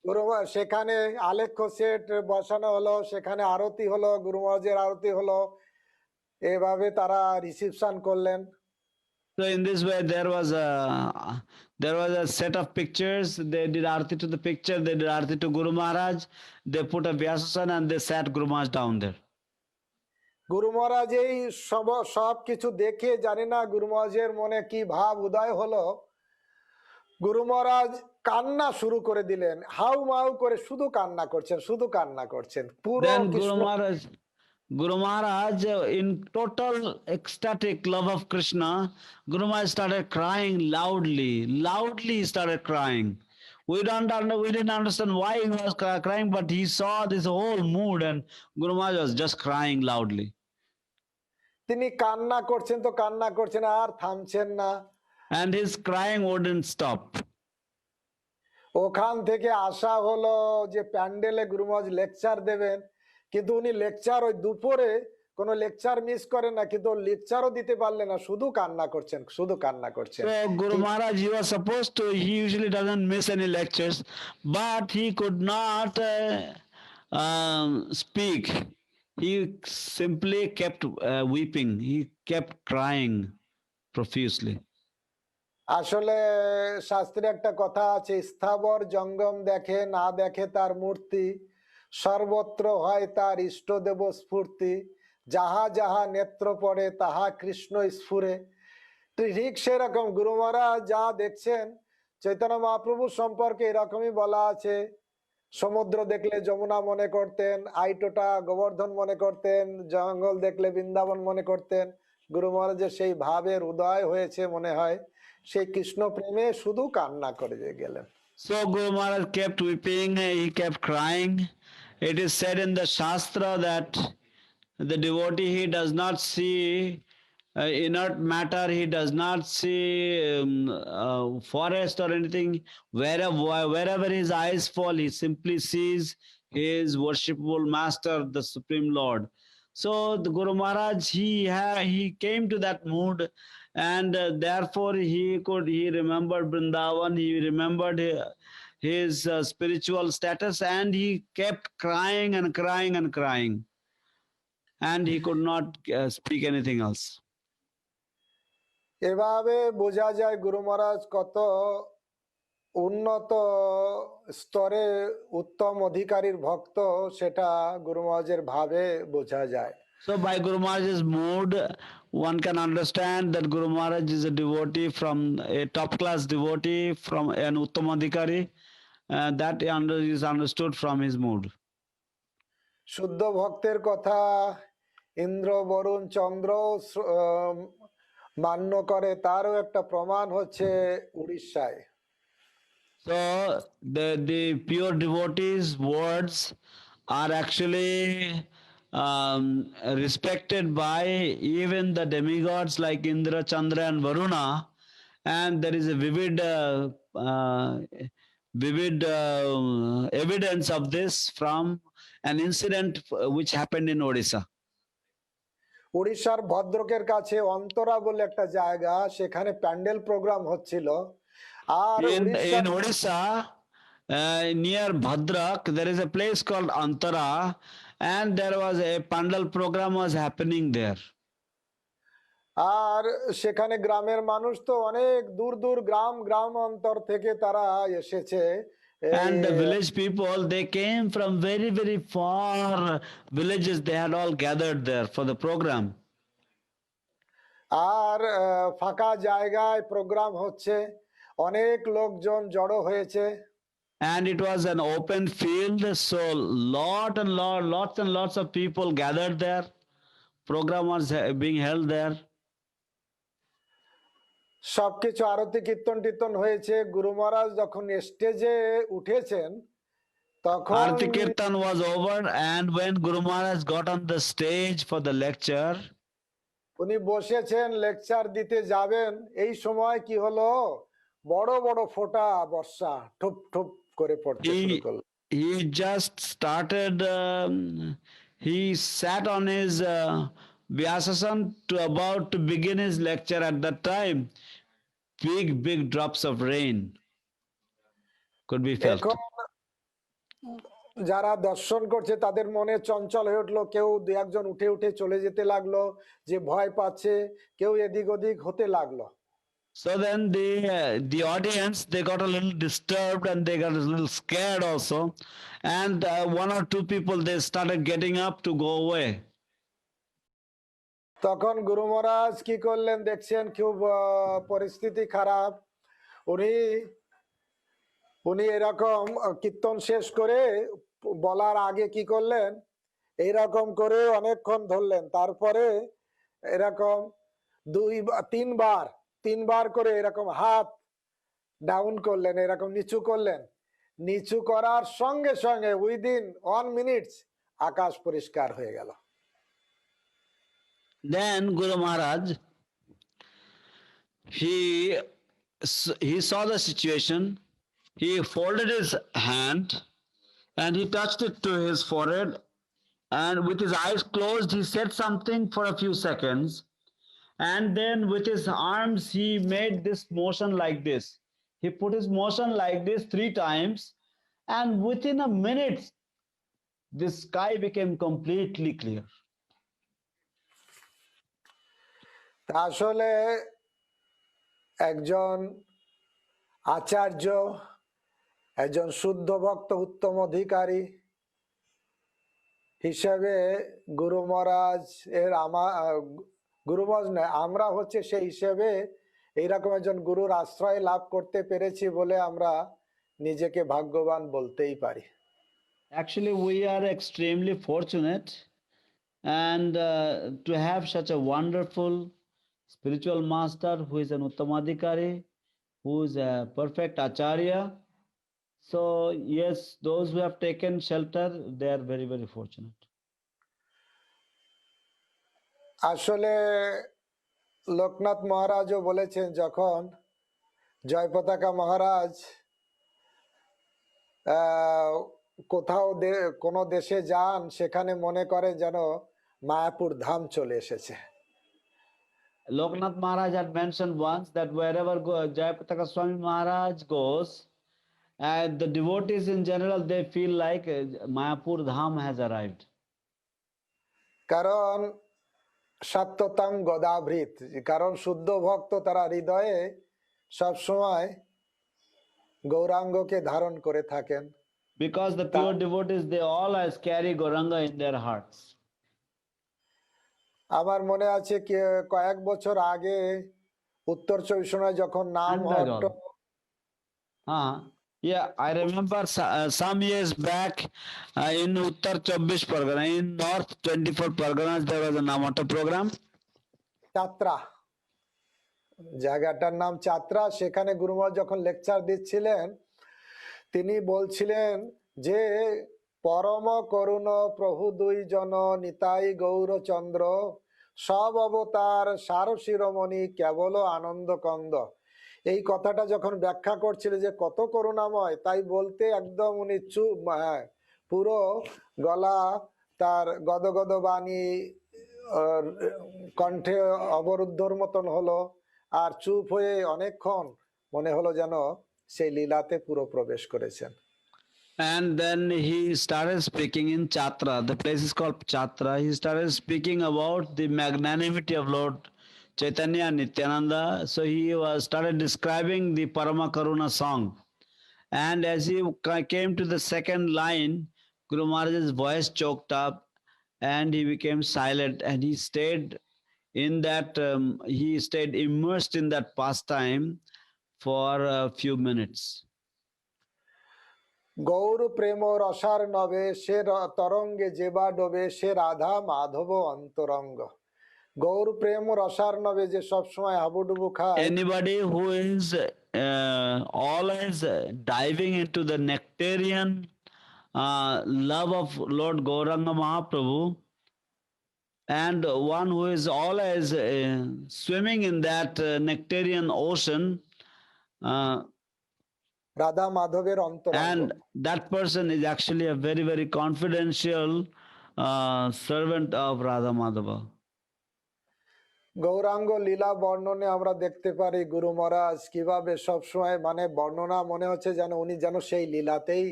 গুরু মহারাজ সেখানে আলেখ্য সেট বসানো হলো, সেখানে আরতি হলো, গুরু মহারাজের আরতি হলো। এভাবে তারা রিসিপশন করলেন। So in this way, there was a set of pictures. They did arti to the picture. They did arti to Guru Maharaj. They put a Vyasasan and they sat Guru Maharaj down there. গুরু মহারাজ এই সব কিছু দেখে জানি না গুরু মহারাজের মনে কি ভাব উদয় হলো, গুরু মহারাজ কান্না শুরু করে দিলেন। হাউ মাউ করে শুধু কান্না করছেন, শুধু কান্না করছেন। পুরো Then Guru Maharaj, in total ecstatic love of Krishna, Guru Maharaj started crying loudly. Loudly he started crying. We didn't understand why he was crying, but he saw this whole mood, and Guru Maharaj was just crying loudly. তিনি কান্না করছেন তো কান্না করছেন, আর থামছেন না। And his crying wouldn't stop. ওখান থেকে আশা হলো যে প্যান্ডেলে গুরু মহারাজ লেকচার দেবেন, কিন্তু উনি লেকচার ওই দুপুরে কোনো লেকচার মিস করেন না, কিন্তু লেকচারও দিতে পারলেন না, শুধু কান্না করছেন, শুধু কান্না করছেন। So Guru Maharaj, he was supposed to, he usually doesn't miss any lectures, but he could not speak. He simply kept weeping. He kept crying profusely. আসলে শাস্ত্রে একটা কথা আছে, স্থাবর জঙ্গম দেখে না দেখে তার মূর্তি, সর্বত্র হয় তার ইষ্টদেব স্ফূর্তি, যাহা যাহা নেত্র পড়ে তাহা কৃষ্ণ স্ফুরে। ঠিক সেরকম গুরু মহারাজ যা দেখছেন, চৈতন্য মহাপ্রভু সম্পর্কে এরকমই বলা আছে, সমুদ্র দেখলে যমুনা মনে করতেন, আইটোটা গোবর্ধন মনে করতেন, জঙ্গল দেখলে বৃন্দাবন মনে করতেন। গুরু মহারাজের সেই ভাবের উদয় হয়েছে মনে হয়, সেই কৃষ্ণ প্রেমে শুধু কান্না করে গেলেন। So Guru Maharaj kept weeping, he kept crying. It is said in the Shastra that the devotee, he does not see inert matter, he does not see forest or anything. Wherever his eyes fall, he simply sees his worshipful master, the Supreme Lord. So the Guru Maharaj, he came to that mood, and therefore he remembered Vrindavan, he remembered his spiritual status, and he kept crying and crying and crying, and he could not speak anything else. এভাবে বোঝা যায় গুরু মহারাজ কত উন্নত স্তরে উত্তম অধিকারীর ভক্ত, সেটা গুরু মহারাজের ভাবে বোঝা যায়। So by Guru Maharaj's mood, one can understand that Guru Maharaj is a devotee from a top class devotee from an Uttamadhikari. That is understood from his mood. শুদ্ধ ভক্তের কথা ইন্দ্র বরুণ চন্দ্র মান্য করে, তারও একটা প্রমাণ হচ্ছে উড়িষ্যায়। So the pure devotees' words are actually respected by even the demigods like Indra, Chandra, and Varuna, and there is a vivid evidence of this from an incident which happened in Odisha. উড়িষ্যার ভদ্রকের কাছে অন্তরা বলে একটা জায়গা, সেখানে pandal programme হচ্ছিল। আর In Odisha, near Bhadrak, there is a place called Antara, and there was a pandal program was happening there. আর সেখানে গ্রামের মানুষ তো অনেক দূর দূর গ্রাম অন্তর থেকে তারা এসেছে। And the village people, they came from very, very far villages. They had all gathered there for the program. আর ফাঁকা জায়গায় প্রোগ্রাম হচ্ছে, অনেক লোকজন জড়ো হয়েছে। And it was an open field, so lots and lots of people gathered there. Program was being held there. সবকিছু আরতি কীর্তন টীর্তন হয়েছে। গুরু মহারাজ যখন স্টেজে উঠেছেন তখন Arti Kirtan was over, and when Guru Maharaj got on the stage for the lecture, উনি বসেছেন, lecture দিতে যাবেন, এই সময় কি হলো, বড় বড় ফোঁটা বর্ষা ঠুপ ঠুপ করে পড়তে শুরু করলো। he just started, he sat on his Vyasasan to about to begin his lecture. At that time, big drops of rain could be felt. এখন যারা দর্শন করছে তাদের মনে চঞ্চল হয়ে উঠলো, কেউ দু একজন উঠে উঠে চলে যেতে লাগলো, যে ভয় পাচ্ছে, কেউ এদিক ওদিক হতে লাগলো। So then the audience, they got a little disturbed and they got a little scared also, and one or two people, they started getting up to go away. তখন গুরু মহারাজ কি করলেন দেখছেন, খুব পরিস্থিতি খারাপ। উনি এরকম কীর্তন শেষ করে বলার আগে কি করলেন, এইরকম করে অনেকক্ষণ ধরলেন, তারপরে এরকম তিনবার করে এরকম হাত ডাউন করলেন, এরকম নিচু করলেন। নিচু করার সঙ্গে সঙ্গে উইদিন 1 মিনিট আকাশ পরিষ্কার হয়ে গেল। Then Guru Maharaj, he saw the situation. He folded his hand and he touched it to his forehead, and with his eyes closed, he said something for a few seconds, and then with his arms he made this motion like this. He put his motion like this 3 times, and within a minute the sky became completely clear. আসলে একজন আচার্য, একজন শুদ্ধ ভক্ত, উত্তম অধিকারী হিসেবে গুরু মহারাজ গুরু মহারাজ নয়, আমরা হচ্ছে সেই হিসেবে এইরকম একজন গুরুর আশ্রয় লাভ করতে পেরেছি বলে আমরা নিজেকে ভাগ্যবান বলতেই পারি। Actually, we are extremely fortunate, and to have such a wonderful spiritual master who is an Uttamadhikari, who is a perfect Acharya. So yes, those who have taken shelter, they are very, very fortunate. আসলে লোকনাথ মহারাজও বলেছেন, যখন জয়পতাকা মহারাজ কোথাও কোনো দেশে যান, সেখানে মনে করে যেন মায়াপুর ধাম চলে এসেছে। Loknath Maharaj had mentioned once that wherever Jayapataka Swami Maharaj goes, the devotees in general, they feel like Mayapur Dham has arrived. কারণ সত্যতাং গদাভৃত, কারণ শুদ্ধ ভক্ত তারা হৃদয়ে সবসময় গৌরাঙ্গকে ধারণ করে থাকেন। Because the pure devotees, they all as carry Gauranga in their hearts. আমার মনে আছে কয়েক বছর আগে উত্তর চব্বিশ পরগনায় যখন নাম হট্ট, Yeah, I remember some years back in Uttar Chabbish Pargana, in North 24 Parganas, there was a Namata program. চাত্রা, জায়গাটার নাম চাত্রা। সেখানে গুরুমহারাজ যখন লেকচার দিচ্ছিলেন, তিনি বলছিলেন যে পরম করুণ প্রভু দুই জন নিতাই গৌরচন্দ্র, সব অবতার সার শিরোমণি কেবল আনন্দ কন্দ। এই কথাটা যখন ব্যাখ্যা করছিলেন যে কত করুণাময়, তাই বলতে একদম উনি চুপ, পুরো গলা তার গদগদ বাণী কণ্ঠে অবরুদ্ধর মতন হলো, আর চুপ হয়ে অনেকক্ষণ মনে হলো যেন সেই লীলাতে পুরো প্রবেশ করেছেন। And then he started speaking in Chatra. The place is called Chatra. He started speaking about the magnanimity of Lord Chaitanya Nityananda. So he started describing the Parama Karuna song. And as he came to the second line, Guru Maharaj's voice choked up and he became silent, and he stayed in that, he stayed immersed in that pastime for a few minutes. Gour প্রেম রসার নবে সে তরঙ্গে যেবা ডোবে, সে রাধা মাধব অন্তরঙ্গ। গৌর প্রেম রসার নবে, যে সবসময় হাবুডুবু খায়। Anybody who is always diving into the nectarian love of Lord Gauranga Mahaprabhu, and one who is always swimming in that nectarian ocean, Radha মাধবের অন্তরঙ্গ, and that person is actually a very, very confidential servant of Radha Madhava. Gauranga লীলা বর্ণনে আমরা দেখতে পারি গুরু মহারাজ কিভাবে সবসময় বর্ণনা মনে হচ্ছে যেন উনি যেন সেই লীলাতেই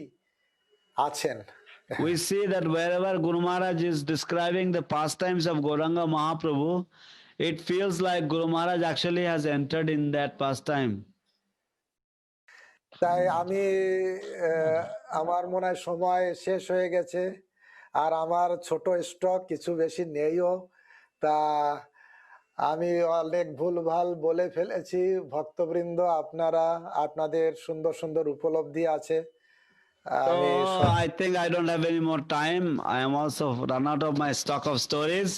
আছেন। We see that wherever Guru Maharaj is describing the pastimes of Gauranga Mahaprabhu, it feels like Guru Maharaj actually has entered in that pastime. তাই আমি আমার মনে হয় সময় শেষ হয়ে গেছে, আর আমার ছোট স্টক কিছু বেশি নেইও, তা আমি অনেক ভুলভাল বলে ফেলেছি। ভক্তবৃন্দ, আপনারা আপনাদের সুন্দর সুন্দর উপলব্ধি আছে। So I think I don't have any more time. I am also run out of my stock of stories.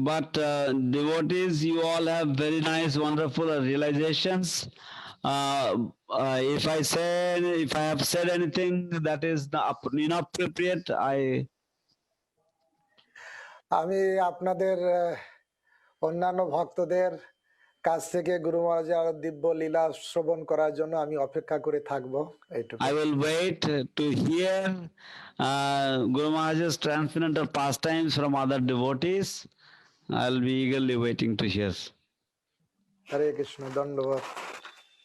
But devotees, you all have very nice, wonderful realizations. If I have said anything that is inappropriate, আমি আপনাদের অন্যান্য ভক্তদের কাছ থেকে গুরু মহারাজের দিব্য লীলা শ্রবণ করার জন্য আমি অপেক্ষা করে থাকবো। I will wait to hear Guru Maharaj's transcendental pastimes from other devotees. I'll be eagerly waiting to hear. Hare Krishna, দণ্ডবত।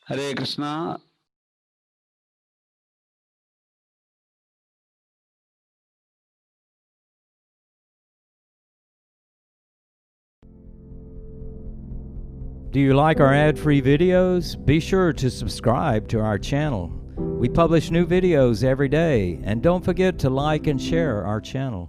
Hare Krishna. Do you like our ad-free videos? Be sure to subscribe to our channel. We publish new videos every day, and don't forget to like and share our channel.